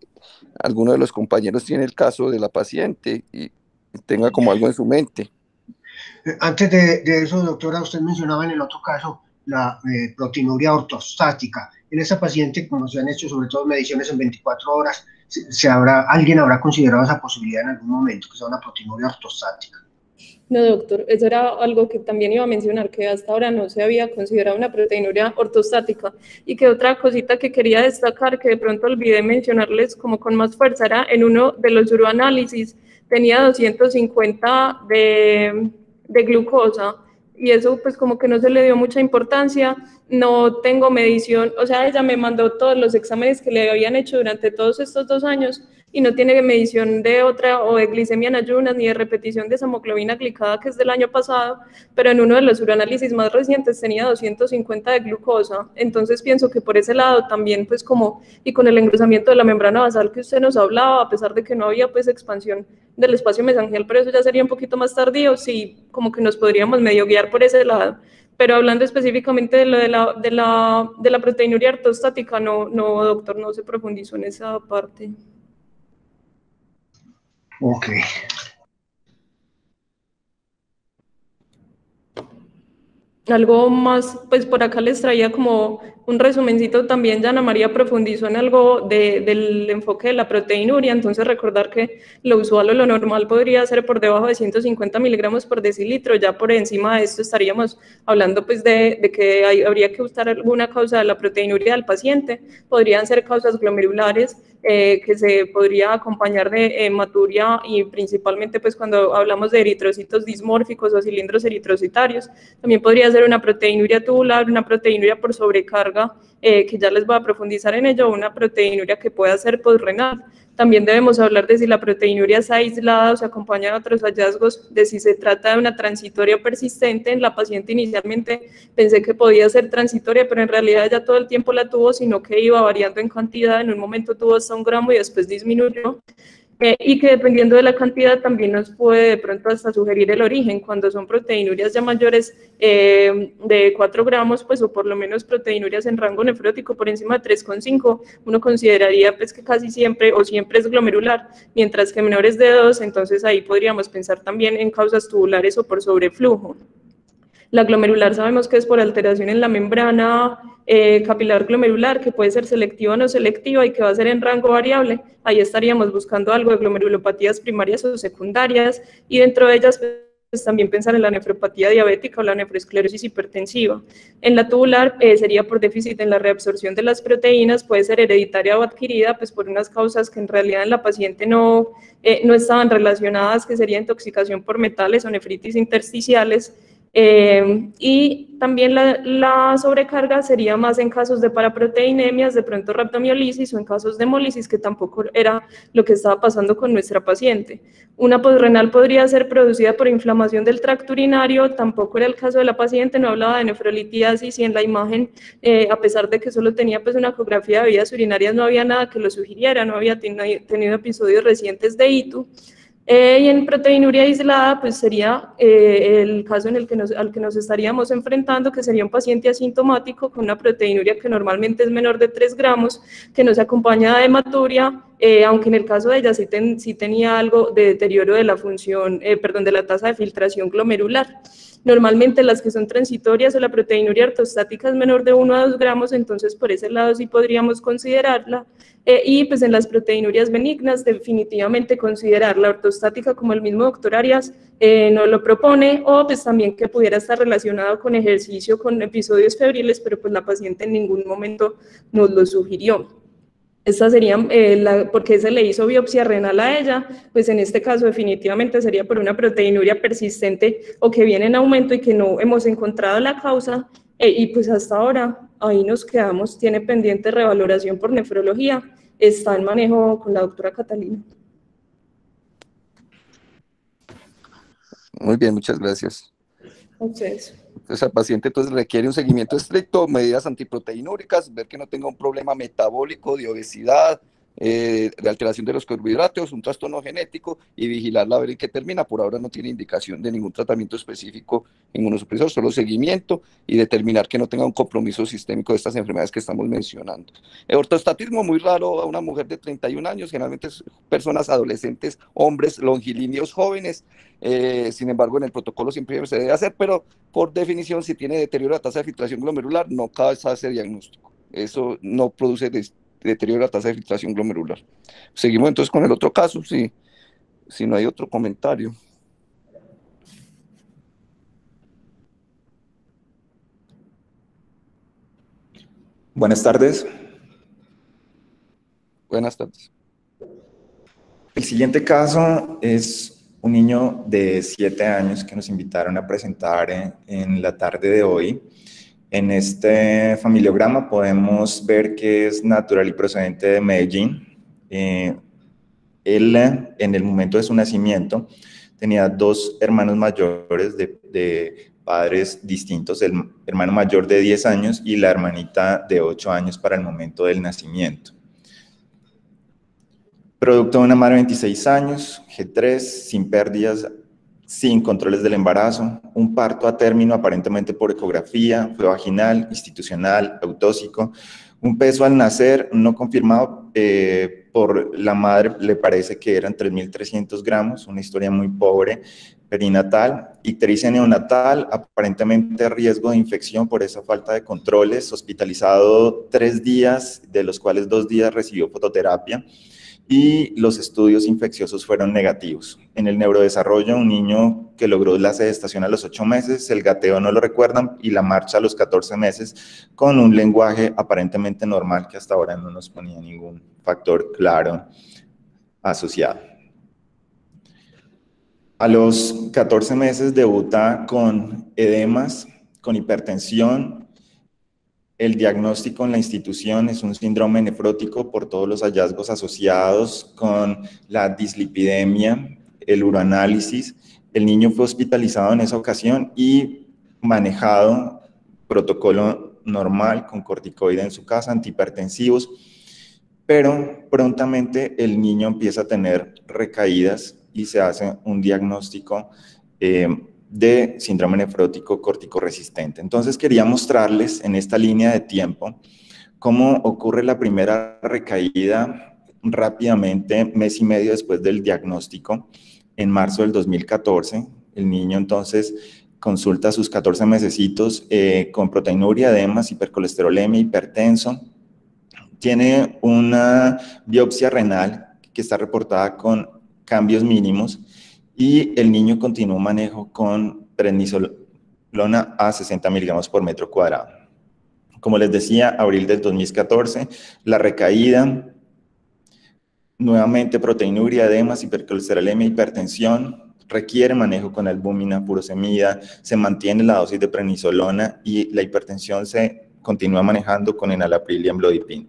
alguno de los compañeros tiene el caso de la paciente y tenga como algo en su mente. Antes de eso, doctora, usted mencionaba en el otro caso la proteinuria ortostática. En esa paciente, como se han hecho sobre todo mediciones en 24 horas, alguien habrá considerado esa posibilidad en algún momento, que sea una proteinuria ortostática. No, doctor, eso era algo que también iba a mencionar, que hasta ahora no se había considerado una proteinuria ortostática. Y que otra cosita que quería destacar, que de pronto olvidé mencionarles como con más fuerza, era en uno de los uroanálisis, tenía 250 de glucosa, y eso pues como que no se le dio mucha importancia. No tengo medición, o sea, ella me mandó todos los exámenes que le habían hecho durante todos estos 2 años, y no tiene medición de otra, o de glicemia en ayunas, ni de repetición de esa hemoglobina glicada, que es del año pasado, pero en uno de los uroanálisis más recientes tenía 250 de glucosa. Entonces pienso que por ese lado también, pues como, y con el engrosamiento de la membrana basal que usted nos hablaba, a pesar de que no había pues expansión del espacio mesangial, pero eso ya sería un poquito más tardío, sí, como que nos podríamos medio guiar por ese lado. Pero hablando específicamente de lo de la proteinuria ortostática, no, doctor, no se profundizó en esa parte. Ok. Algo más, pues por acá les traía como un resumencito también. Ya Ana María profundizó en algo del enfoque de la proteinuria, entonces recordar que lo usual o lo normal podría ser por debajo de 150 miligramos por decilitro. Ya por encima de esto estaríamos hablando pues de que habría que buscar alguna causa de la proteinuria del paciente. Podrían ser causas glomerulares, que se podría acompañar de hematuria, y principalmente pues cuando hablamos de eritrocitos dismórficos o cilindros eritrocitarios. También podría ser una proteinuria tubular, una proteinuria por sobrecarga, que ya les voy a profundizar en ello, o una proteinuria que pueda ser posrenal. También debemos hablar de si la proteinuria está aislada o se acompaña de otros hallazgos, de si se trata de una transitoria o persistente. En la paciente inicialmente pensé que podía ser transitoria, pero en realidad ya todo el tiempo la tuvo, sino que iba variando en cantidad. En un momento tuvo hasta 1 gramo y después disminuyó. Y que dependiendo de la cantidad también nos puede de pronto hasta sugerir el origen. Cuando son proteinurias ya mayores de 4 gramos, pues, o por lo menos proteinurias en rango nefrótico por encima de 3,5, uno consideraría pues que casi siempre o siempre es glomerular, mientras que menores de 2, entonces ahí podríamos pensar también en causas tubulares o por sobreflujo. La glomerular sabemos que es por alteración en la membrana capilar glomerular, que puede ser selectiva o no selectiva y que va a ser en rango variable. Ahí estaríamos buscando algo de glomerulopatías primarias o secundarias, y dentro de ellas pues también pensar en la nefropatía diabética o la nefroesclerosis hipertensiva. En la tubular sería por déficit en la reabsorción de las proteínas, puede ser hereditaria o adquirida, pues por unas causas que en realidad en la paciente no estaban relacionadas, que sería intoxicación por metales o nefritis intersticiales. Y también la sobrecarga sería más en casos de paraproteinemias, de pronto rhabdomiolisis, o en casos de hemólisis, que tampoco era lo que estaba pasando con nuestra paciente. Una posrenal podría ser producida por inflamación del tracto urinario, tampoco era el caso de la paciente, no hablaba de nefrolitiasis, y en la imagen, a pesar de que solo tenía pues una ecografía de vías urinarias, no había nada que lo sugiriera, no había tenido episodios recientes de ITU. Y en proteinuria aislada, pues sería el caso al que nos estaríamos enfrentando, que sería un paciente asintomático con una proteinuria que normalmente es menor de 3 gramos, que no se acompaña de hematuria, aunque en el caso de ella sí tenía algo de deterioro de la función, de la tasa de filtración glomerular. Normalmente las que son transitorias o la proteinuria ortostática es menor de 1 a 2 gramos, entonces por ese lado sí podríamos considerarla. Y pues en las proteinurias benignas definitivamente considerar la ortostática, como el mismo doctor Arias nos lo propone, o pues también que pudiera estar relacionado con ejercicio, con episodios febriles, pero pues la paciente en ningún momento nos lo sugirió. Esta sería, porque se le hizo biopsia renal a ella, pues en este caso definitivamente sería por una proteinuria persistente o que viene en aumento y que no hemos encontrado la causa, y pues hasta ahora ahí nos quedamos. Tiene pendiente revaloración por nefrología, está en manejo con la doctora Catalina. Muy bien, muchas gracias. A ustedes. Entonces, al paciente entonces requiere un seguimiento estricto, medidas antiproteinúricas, ver que no tenga un problema metabólico de obesidad, de alteración de los carbohidratos, un trastorno genético, y vigilarla a ver en qué termina. Por ahora no tiene indicación de ningún tratamiento específico inmunosupresor, solo seguimiento y determinar que no tenga un compromiso sistémico de estas enfermedades que estamos mencionando. El ortostatismo muy raro a una mujer de 31 años, generalmente es personas adolescentes, hombres longilíneos jóvenes. Sin embargo, en el protocolo siempre se debe hacer, pero por definición, si tiene deterioro de la tasa de filtración glomerular, no causa ese diagnóstico. Eso no produce deterioro de la tasa de filtración glomerular. Seguimos entonces con el otro caso, si no hay otro comentario. Buenas tardes. Buenas tardes. El siguiente caso es un niño de 7 años que nos invitaron a presentar en la tarde de hoy. En este familiograma podemos ver que es natural y procedente de Medellín. Él, en el momento de su nacimiento, tenía 2 hermanos mayores de padres distintos, el hermano mayor de 10 años y la hermanita de 8 años para el momento del nacimiento. Producto de una madre de 26 años, G3, sin pérdidas, sin controles del embarazo, un parto a término aparentemente por ecografía, fue vaginal, institucional, autóxico, un peso al nacer no confirmado por la madre, le parece que eran 3.300 gramos, una historia muy pobre, perinatal, ictericia neonatal, aparentemente riesgo de infección por esa falta de controles, hospitalizado 3 días, de los cuales 2 días recibió fototerapia, y los estudios infecciosos fueron negativos. En el neurodesarrollo, un niño que logró la sedestación a los 8 meses, el gateo no lo recuerdan, y la marcha a los 14 meses, con un lenguaje aparentemente normal, que hasta ahora no nos ponía ningún factor claro asociado. A los 14 meses debuta con edemas, con hipertensión. El diagnóstico en la institución es un síndrome nefrótico por todos los hallazgos asociados con la dislipidemia, el uroanálisis. El niño fue hospitalizado en esa ocasión y manejado protocolo normal con corticoide en su casa, antihipertensivos, pero prontamente el niño empieza a tener recaídas y se hace un diagnóstico de síndrome nefrótico corticoresistente. Entonces quería mostrarles en esta línea de tiempo cómo ocurre la primera recaída rápidamente, mes y medio después del diagnóstico, en marzo del 2014. El niño entonces consulta a sus 14 mesecitos con proteinuria, edemas, hipercolesterolemia, hipertenso. Tiene una biopsia renal que está reportada con cambios mínimos, y el niño continuó manejo con prednisolona a 60 miligramos por metro cuadrado. Como les decía, abril del 2014, la recaída, nuevamente proteinuria, edemas, hipercolesterolemia, hipertensión, requiere manejo con albúmina, furosemida, se mantiene la dosis de prednisolona y la hipertensión se continúa manejando con enalapril y amlodipino.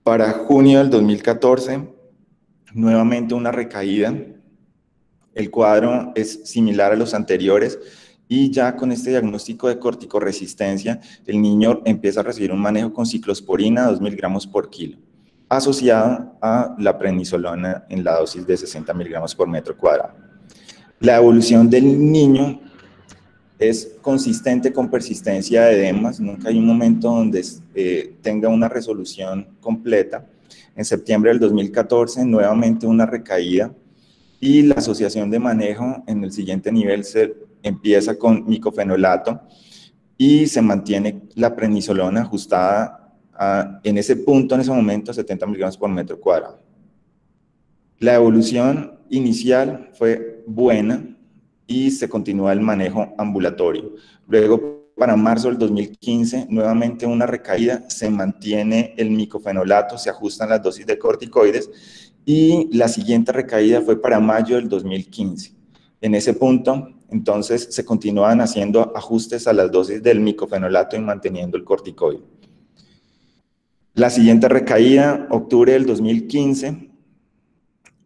Para junio del 2014, nuevamente una recaída. El cuadro es similar a los anteriores y ya con este diagnóstico de corticoresistencia, el niño empieza a recibir un manejo con ciclosporina 2 miligramos por kilo, asociado a la prednisolona en la dosis de 60 miligramos por metro cuadrado. La evolución del niño es consistente con persistencia de edemas, nunca hay un momento donde tenga una resolución completa. En septiembre del 2014, nuevamente una recaída, y la asociación de manejo en el siguiente nivel se empieza con micofenolato y se mantiene la prednisolona ajustada en ese punto, en ese momento, 70 miligramos por metro cuadrado. La evolución inicial fue buena y se continúa el manejo ambulatorio. Luego, para marzo del 2015, nuevamente una recaída, se mantiene el micofenolato, se ajustan las dosis de corticoides, y la siguiente recaída fue para mayo del 2015. En ese punto, entonces, se continúan haciendo ajustes a las dosis del micofenolato y manteniendo el corticoide. La siguiente recaída, octubre del 2015,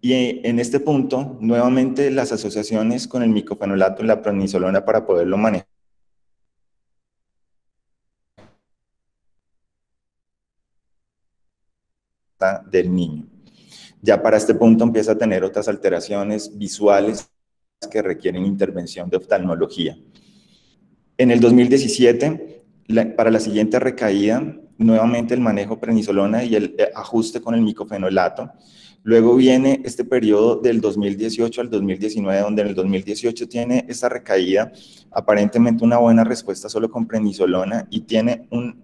y en este punto, nuevamente las asociaciones con el micofenolato y la prednisolona para poderlo manejar del niño. Ya para este punto empieza a tener otras alteraciones visuales que requieren intervención de oftalmología. En el 2017, para la siguiente recaída, nuevamente el manejo prednisolona y el ajuste con el micofenolato. Luego viene este periodo del 2018 al 2019, donde en el 2018 tiene esta recaída, aparentemente una buena respuesta solo con prednisolona, y tiene un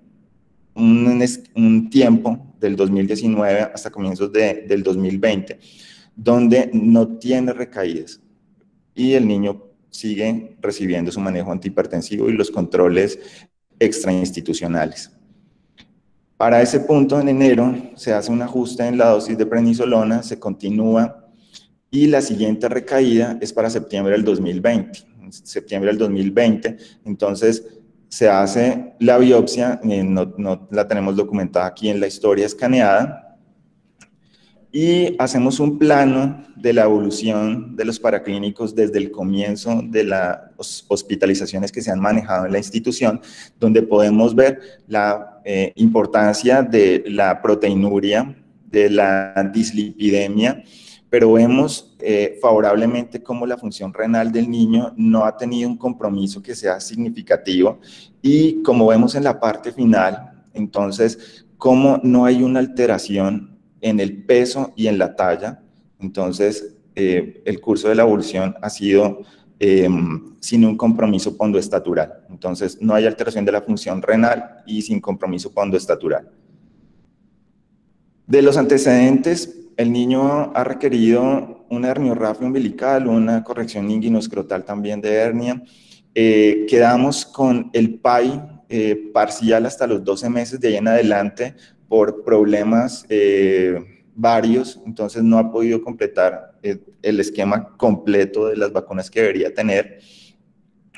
tiempo del 2019 hasta comienzos del 2020, donde no tiene recaídas y el niño sigue recibiendo su manejo antihipertensivo y los controles extrainstitucionales. Para ese punto, en enero, se hace un ajuste en la dosis de prednisolona, se continúa, y la siguiente recaída es para septiembre del 2020. Septiembre del 2020, entonces se hace la biopsia, no la tenemos documentada aquí en la historia escaneada, y hacemos un plano de la evolución de los paraclínicos desde el comienzo de las hospitalizaciones que se han manejado en la institución, donde podemos ver la importancia de la proteinuria, de la dislipidemia, pero vemos favorablemente cómo la función renal del niño no ha tenido un compromiso que sea significativo, y como vemos en la parte final, entonces, cómo no hay una alteración en el peso y en la talla. Entonces, el curso de la evolución ha sido sin un compromiso pondoestatural. Entonces, no hay alteración de la función renal y sin compromiso pondoestatural. De los antecedentes, el niño ha requerido una herniorrafia umbilical, una corrección inguinoscrotal también de hernia. Quedamos con el PAI parcial hasta los 12 meses, de ahí en adelante, por problemas varios, entonces no ha podido completar el esquema completo de las vacunas que debería tener.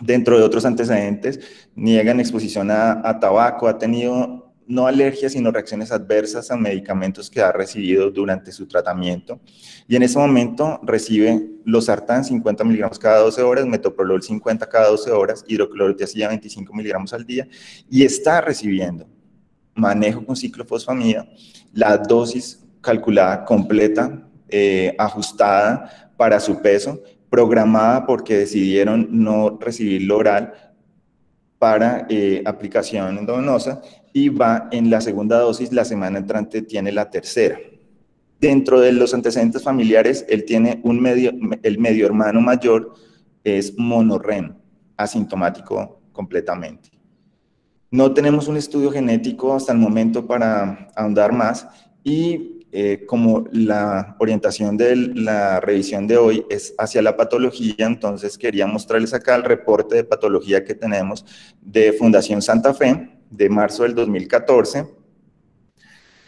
Dentro de otros antecedentes, niegan exposición a tabaco, ha tenido no alergias, sino reacciones adversas a medicamentos que ha recibido durante su tratamiento, y en ese momento recibe losartán 50 miligramos cada 12 horas, metoprolol 50 cada 12 horas, hidroclorotiazida 25 miligramos al día, y está recibiendo manejo con ciclofosfamida, la dosis calculada completa, ajustada para su peso, programada porque decidieron no recibirlo oral para aplicación endovenosa, y va en la segunda dosis, la semana entrante tiene la tercera. Dentro de los antecedentes familiares, él tiene el medio hermano mayor es monorreno, asintomático completamente. No tenemos un estudio genético hasta el momento para ahondar más, y como la orientación de la revisión de hoy es hacia la patología, entonces quería mostrarles acá el reporte de patología que tenemos de Fundación Santa Fe de marzo del 2014,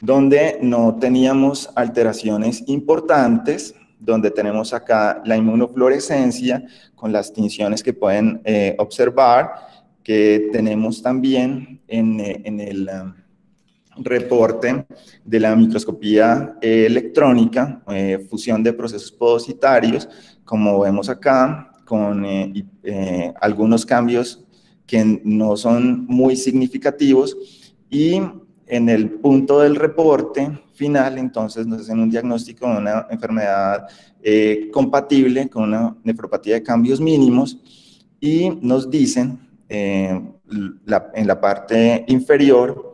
donde no teníamos alteraciones importantes, donde tenemos acá la inmunofluorescencia con las tinciones que pueden observar, que tenemos también en el reporte de la microscopía electrónica, fusión de procesos podocitarios, como vemos acá, con algunos cambios que no son muy significativos, y en el punto del reporte final, entonces nos hacen un diagnóstico de una enfermedad compatible con una nefropatía de cambios mínimos, y nos dicen en la parte inferior,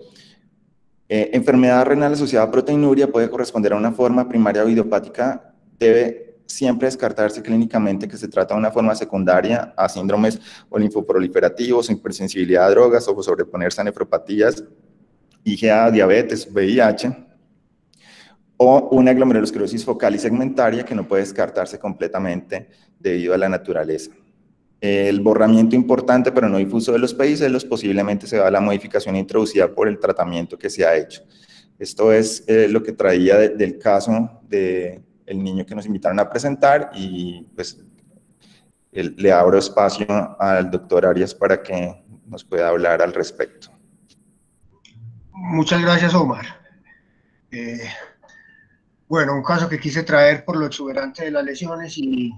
enfermedad renal asociada a proteinuria puede corresponder a una forma primaria o idiopática, debe siempre descartarse clínicamente que se trata de una forma secundaria a síndromes o linfoproliferativos, hipersensibilidad a drogas o sobreponerse a nefropatías, IgA, diabetes, VIH, o una glomerulosclerosis focal y segmentaria que no puede descartarse completamente debido a la naturaleza. El borramiento importante pero no difuso de los pedicelos posiblemente se va a la modificación introducida por el tratamiento que se ha hecho. Esto es lo que traía del caso del niño que nos invitaron a presentar, y pues le abro espacio al doctor Arias para que nos pueda hablar al respecto. Muchas gracias, Omar. Bueno, un caso que quise traer por lo exuberante de las lesiones y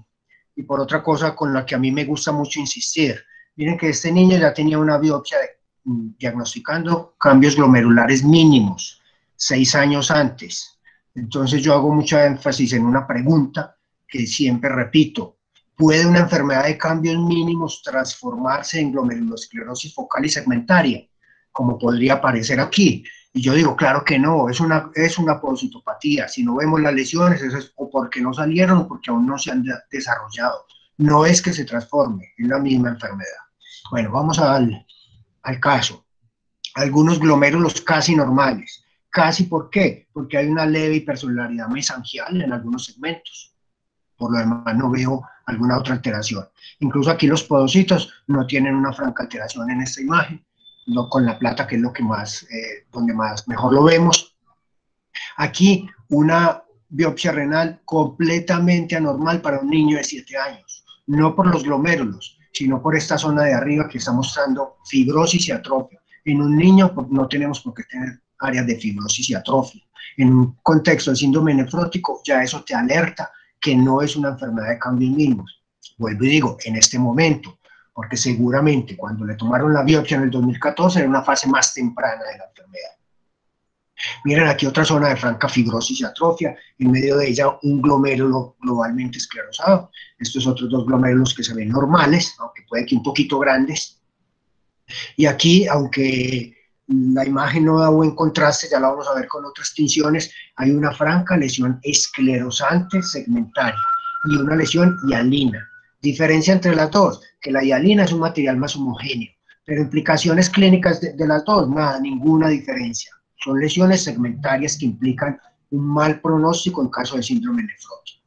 por otra cosa con la que a mí me gusta mucho insistir. Miren que este niño ya tenía una biopsia diagnosticando cambios glomerulares mínimos 6 años antes. Entonces yo hago mucha énfasis en una pregunta que siempre repito: ¿puede una enfermedad de cambios mínimos transformarse en glomerulosclerosis focal y segmentaria, como podría aparecer aquí? Y yo digo, claro que no, es una podocitopatía. Si no vemos las lesiones, eso es o porque no salieron o porque aún no se han desarrollado. No es que se transforme, es la misma enfermedad. Bueno, vamos al caso. Algunos glomérulos casi normales. Casi, ¿por qué? Porque hay una leve hipersolaridad mesangial en algunos segmentos. Por lo demás no veo alguna otra alteración. Incluso aquí los podocitos no tienen una franca alteración en esta imagen, no con la plata, que es lo que más, donde más mejor lo vemos. Aquí una biopsia renal completamente anormal para un niño de 7 años, no por los glomérulos, sino por esta zona de arriba que está mostrando fibrosis y atrofia. En un niño no tenemos por qué tener áreas de fibrosis y atrofia. En un contexto de síndrome nefrótico ya eso te alerta que no es una enfermedad de cambios mínimos. Vuelvo y digo, en este momento, porque seguramente cuando le tomaron la biopsia en el 2014 era una fase más temprana de la enfermedad. Miren aquí otra zona de franca fibrosis y atrofia, en medio de ella un glomérulo globalmente esclerosado. Estos otros dos glomérulos que se ven normales, aunque puede que un poquito grandes. Y aquí, aunque la imagen no da buen contraste, ya la vamos a ver con otras tinciones, hay una franca lesión esclerosante segmentaria y una lesión hialina. Diferencia entre las dos, que la hialina es un material más homogéneo, pero implicaciones clínicas de las dos, nada, ninguna diferencia. Son lesiones segmentarias que implican un mal pronóstico en caso de síndrome nefrótico.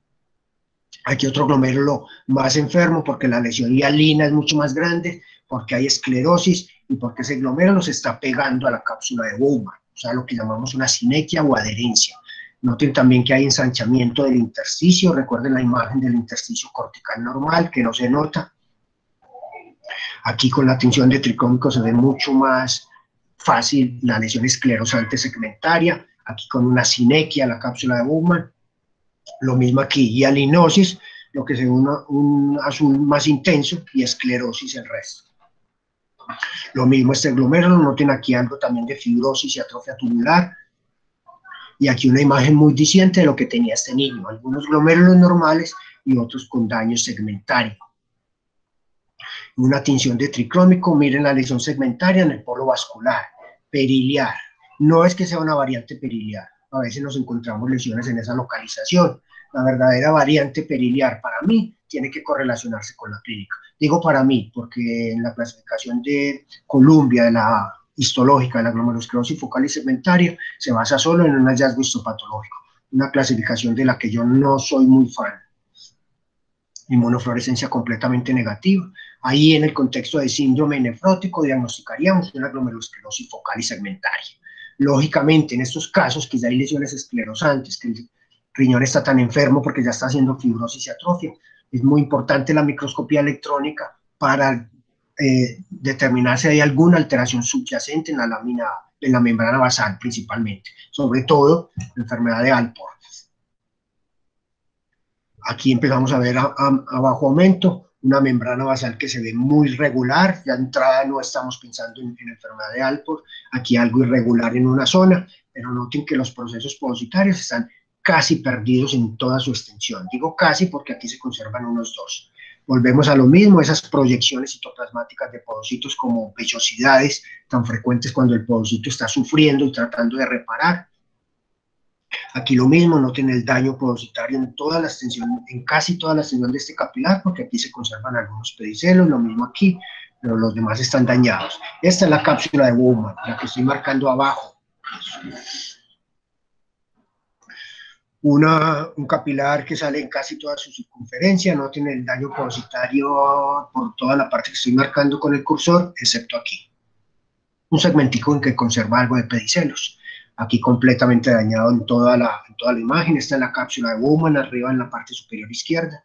Aquí otro glomérulo más enfermo porque la lesión hialina es mucho más grande, porque hay esclerosis y porque ese glomérulo se está pegando a la cápsula de Bowman, o sea, lo que llamamos una sinequia o adherencia. Noten también que hay ensanchamiento del intersticio, recuerden la imagen del intersticio cortical normal, que no se nota. Aquí con la tinción de tricómico se ve mucho más fácil la lesión esclerosante segmentaria, aquí con una sinequia la cápsula de Bowman. Lo mismo aquí, hialinosis, lo que se ve un azul más intenso, y esclerosis el resto. Lo mismo este glomérulo, noten aquí algo también de fibrosis y atrofia tubular, y aquí una imagen muy diciente de lo que tenía este niño, algunos glomérulos normales y otros con daño segmentario. Una tinción de tricrómico, miren la lesión segmentaria en el polo vascular, periliar. No es que sea una variante periliar, a veces nos encontramos lesiones en esa localización. La verdadera variante periliar para mí tiene que correlacionarse con la clínica. Digo para mí, porque en la clasificación de Columbia, de la histológica de la glomerulosclerosis focal y segmentaria, se basa solo en un hallazgo histopatológico, una clasificación de la que yo no soy muy fan. Inmunofluorescencia completamente negativa. Ahí en el contexto de síndrome nefrótico diagnosticaríamos una glomerulosclerosis focal y segmentaria. Lógicamente, en estos casos que ya hay lesiones esclerosantes, que el riñón está tan enfermo porque ya está haciendo fibrosis y atrofia, es muy importante la microscopía electrónica para determinar si hay alguna alteración subyacente en la lámina, en la membrana basal principalmente, sobre todo la enfermedad de Alport. Aquí empezamos a ver a bajo aumento una membrana basal que se ve muy regular, ya de entrada no estamos pensando en enfermedad de Alport, aquí algo irregular en una zona, pero noten que los procesos podocitarios están casi perdidos en toda su extensión. Digo casi porque aquí se conservan unos dos. Volvemos a lo mismo, esas proyecciones citoplasmáticas de podocitos como vellosidades tan frecuentes cuando el podocito está sufriendo y tratando de reparar. Aquí lo mismo, noten el daño podocitario en toda la extensión, en casi toda la extensión de este capilar, porque aquí se conservan algunos pedicelos, lo mismo aquí, pero los demás están dañados. Esta es la cápsula de Bowman, la que estoy marcando abajo. Un capilar que sale en casi toda su circunferencia, noten el daño podocitario por toda la parte que estoy marcando con el cursor, excepto aquí. Un segmentico en que conserva algo de pedicelos. Aquí completamente dañado en toda la imagen. Esta es la cápsula de Bowman, arriba en la parte superior izquierda.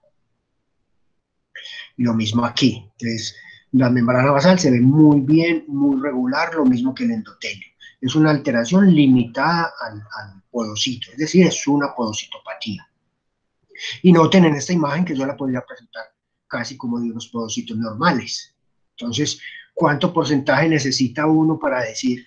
Y lo mismo aquí. Entonces, la membrana basal se ve muy bien, muy regular, lo mismo que el endotelio. Es una alteración limitada al podocito, es decir, es una podocitopatía. Y noten en esta imagen que yo la podría presentar casi como de unos podocitos normales. Entonces, ¿cuánto porcentaje necesita uno para decir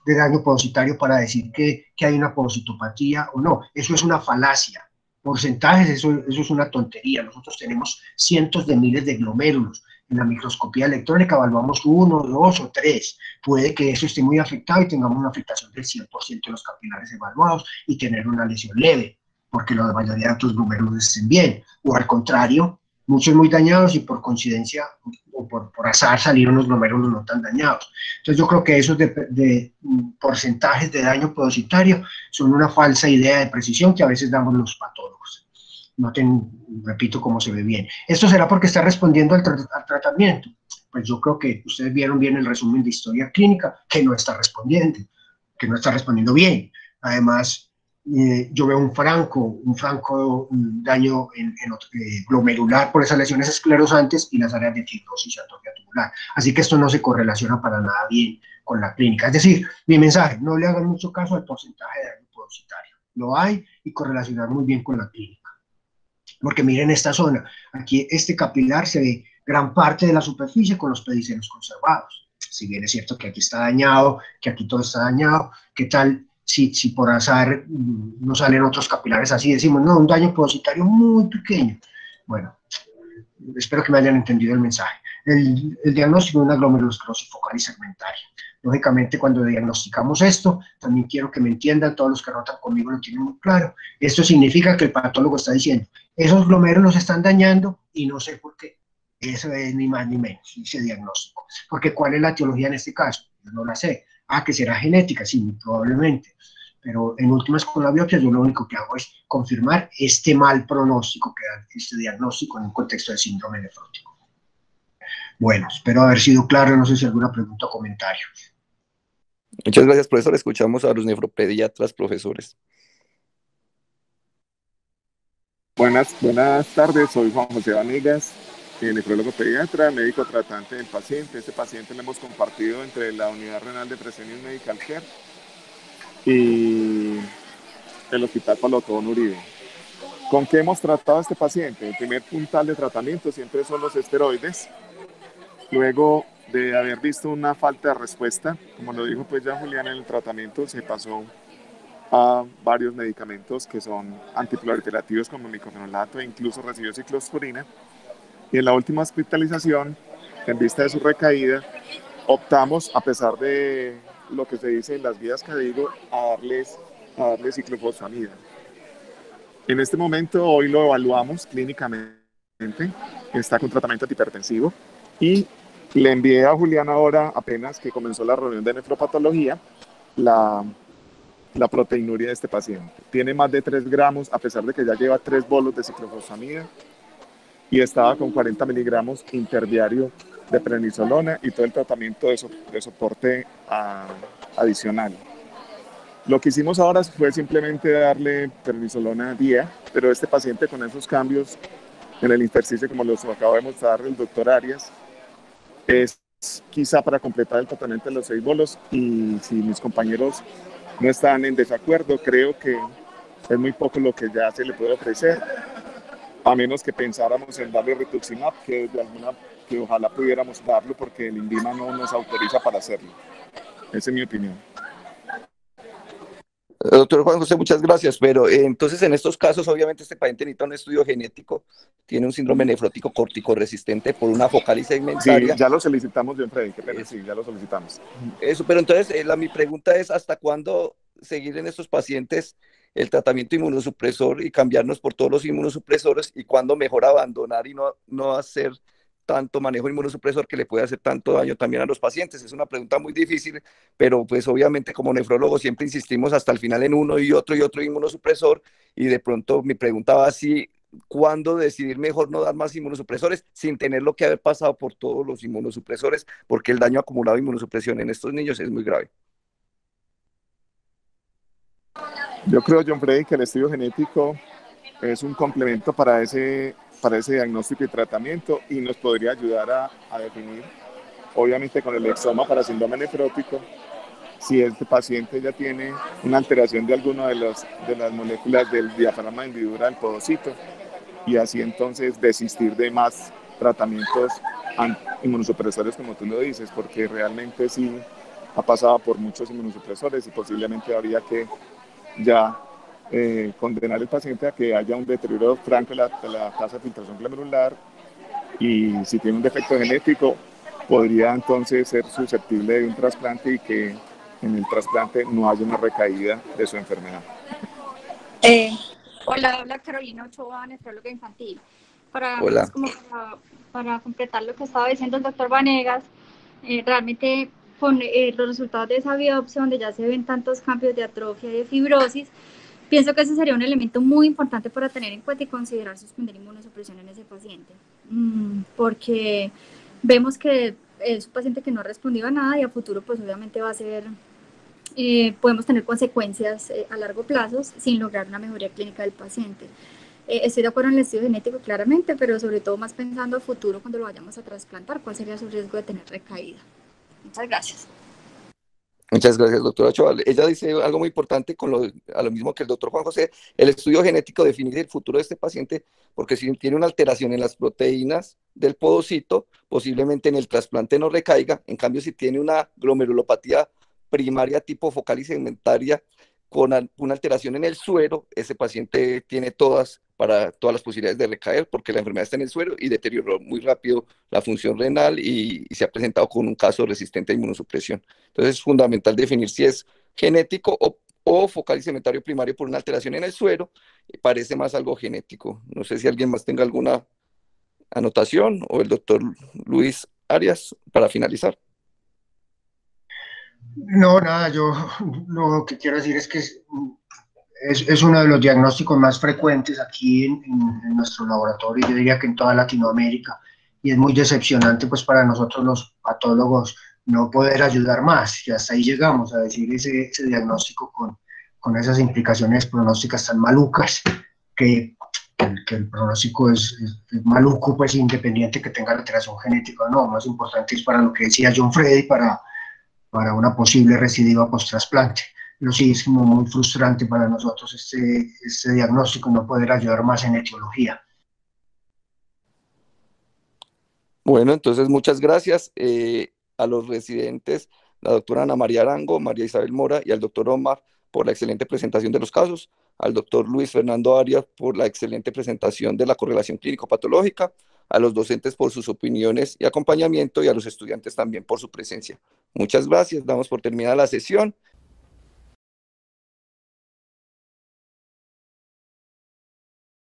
de daño podocitario para decir que hay una podocitopatía o no. Eso es una falacia. Porcentajes, eso es una tontería. Nosotros tenemos cientos de miles de glomérulos. En la microscopía electrónica evaluamos 1, 2 o 3. Puede que eso esté muy afectado y tengamos una afectación del 100% de los capilares evaluados y tener una lesión leve, porque la mayoría de otros glomérulos estén bien. O al contrario, muchos muy dañados y por coincidencia o por azar salieron los glomérulos no tan dañados. Entonces yo creo que esos de porcentajes de daño podocitario son una falsa idea de precisión que a veces damos los patólogos. Noten, repito, cómo se ve bien. ¿Esto será porque está respondiendo al tratamiento? Pues yo creo que ustedes vieron bien el resumen de historia clínica, que no está respondiendo bien. Además, yo veo un franco daño glomerular por esas lesiones esclerosantes y las áreas de fibrosis y atrofia tubular. Así que esto no se correlaciona para nada bien con la clínica. Es decir, mi mensaje, no le hagan mucho caso al porcentaje de daño podocitario. Lo hay y correlacionar muy bien con la clínica. Porque miren esta zona, aquí este capilar se ve gran parte de la superficie con los pedicelos conservados. Si bien es cierto que aquí está dañado, que aquí todo está dañado, ¿qué tal si por azar no salen otros capilares así? Decimos, no, un daño podocitario muy pequeño. Bueno, espero que me hayan entendido el mensaje. El diagnóstico de una glomerulosclerosis focal y segmentaria. Lógicamente, cuando diagnosticamos esto, también quiero que me entiendan, todos los que rotan conmigo lo tienen muy claro. Esto significa que el patólogo está diciendo, esos glomérulos se están dañando y no sé por qué. Eso es ni más ni menos, ese diagnóstico. Porque ¿cuál es la etiología en este caso? Yo no la sé. Que será genética, sí, muy probablemente. Pero en últimas, con la biopsia, yo lo único que hago es confirmar este mal pronóstico que da este diagnóstico en un contexto de síndrome nefrótico. Bueno, espero haber sido claro, no sé si alguna pregunta o comentario. Muchas gracias, profesor. Escuchamos a los nefropediatras, profesores. Buenas tardes, soy Juan José Vanegas, nefrólogo pediatra, médico tratante del paciente. Este paciente lo hemos compartido entre la Unidad Renal de Fresenius Medical Care y el Hospital Pablo Tobón Uribe. ¿Con qué hemos tratado a este paciente? El primer puntal de tratamiento siempre son los esteroides. Luego de haber visto una falta de respuesta, como lo dijo pues ya Julián en el tratamiento, se pasó a varios medicamentos que son antiproliferativos como micofenolato e incluso recibió ciclosporina. Y en la última hospitalización, en vista de su recaída, optamos, a pesar de lo que se dice en las guías que digo, a darle ciclofosfamida. En este momento, hoy lo evaluamos clínicamente, está con tratamiento antihipertensivo y le envié a Julián ahora, apenas que comenzó la reunión de nefropatología, la proteinuria de este paciente. Tiene más de 3 gramos, a pesar de que ya lleva 3 bolos de ciclofosfamida y estaba con 40 miligramos interdiario de prednisolona y todo el tratamiento de soporte adicional. Lo que hicimos ahora fue simplemente darle prednisolona día, pero este paciente con esos cambios en el intersticio, como los acabo de mostrar el doctor Arias, es quizá para completar el tratamiento de los 6 bolos, y si mis compañeros no están en desacuerdo, creo que es muy poco lo que ya se le puede ofrecer, a menos que pensáramos en darle rituximab, que ojalá pudiéramos darlo porque el INVIMA no nos autoriza para hacerlo. Esa es mi opinión. Doctor Juan José, muchas gracias, pero entonces en estos casos obviamente este paciente necesita un estudio genético, tiene un síndrome nefrótico corticoresistente por una focal y segmentaria. Sí, ya lo solicitamos, John Freddy, pero sí, ya lo solicitamos. Eso, pero entonces mi pregunta es, ¿hasta cuándo seguir en estos pacientes el tratamiento inmunosupresor y cambiarnos por todos los inmunosupresores, y cuándo mejor abandonar y no hacer tanto manejo inmunosupresor que le puede hacer tanto daño también a los pacientes? Es una pregunta muy difícil, pero pues obviamente como nefrólogos siempre insistimos hasta el final en uno y otro inmunosupresor, y de pronto mi pregunta va así: ¿cuándo decidir mejor no dar más inmunosupresores sin tener lo que haber pasado por todos los inmunosupresores? Porque el daño acumulado de inmunosupresión en estos niños es muy grave. Yo creo, John Freddy, que el estudio genético es un complemento para ese diagnóstico y tratamiento, y nos podría ayudar a definir, obviamente con el exoma para síndrome nefrótico, si este paciente ya tiene una alteración de alguna de las moléculas del diafragma de hendidura del podocito, y así entonces desistir de más tratamientos inmunosupresores como tú lo dices, porque realmente sí ha pasado por muchos inmunosupresores y posiblemente habría que ya condenar al paciente a que haya un deterioro franco de la tasa de filtración glomerular, y si tiene un defecto genético podría entonces ser susceptible de un trasplante y que en el trasplante no haya una recaída de su enfermedad. Hola, habla Carolina Ochoa, nefróloga infantil. Hola. Para completar lo que estaba diciendo el doctor Vanegas, realmente con los resultados de esa biopsia, donde ya se ven tantos cambios de atrofia y de fibrosis, pienso que ese sería un elemento muy importante para tener en cuenta y considerar suspender inmunosupresión en ese paciente, porque vemos que es un paciente que no ha respondido a nada y a futuro pues obviamente va a ser, podemos tener consecuencias a largo plazo sin lograr una mejoría clínica del paciente. Estoy de acuerdo en el estudio genético claramente, pero sobre todo más pensando a futuro cuando lo vayamos a trasplantar, cuál sería su riesgo de tener recaída. Muchas gracias. Muchas gracias, doctora Ochoa. Ella dice algo muy importante a lo mismo que el doctor Juan José. El estudio genético define el futuro de este paciente, porque si tiene una alteración en las proteínas del podocito, posiblemente en el trasplante no recaiga. En cambio, si tiene una glomerulopatía primaria tipo focal y segmentaria con una alteración en el suero, ese paciente tiene todas las posibilidades de recaer, porque la enfermedad está en el suero y deterioró muy rápido la función renal y se ha presentado con un caso resistente a inmunosupresión. Entonces es fundamental definir si es genético o focal y segmentario primario por una alteración en el suero. Parece más algo genético. No sé si alguien más tenga alguna anotación, o el doctor Luis Arias para finalizar. No, nada, yo lo que quiero decir es que es uno de los diagnósticos más frecuentes aquí en nuestro laboratorio, yo diría que en toda Latinoamérica, y es muy decepcionante pues para nosotros los patólogos no poder ayudar más, y hasta ahí llegamos a decir ese diagnóstico con esas implicaciones pronósticas tan malucas, que el pronóstico es maluco, pues independiente que tenga alteración genética o no. Más importante es para lo que decía John Freddy, para una posible recidiva post-trasplante. Pero sí, es como muy frustrante para nosotros este diagnóstico y no poder ayudar más en etiología. Bueno, entonces muchas gracias a los residentes, la doctora Ana María Arango, María Isabel Mora y al doctor Omar por la excelente presentación de los casos, al doctor Luis Fernando Arias por la excelente presentación de la correlación clínico-patológica, a los docentes por sus opiniones y acompañamiento, y a los estudiantes también por su presencia. Muchas gracias, damos por terminada la sesión.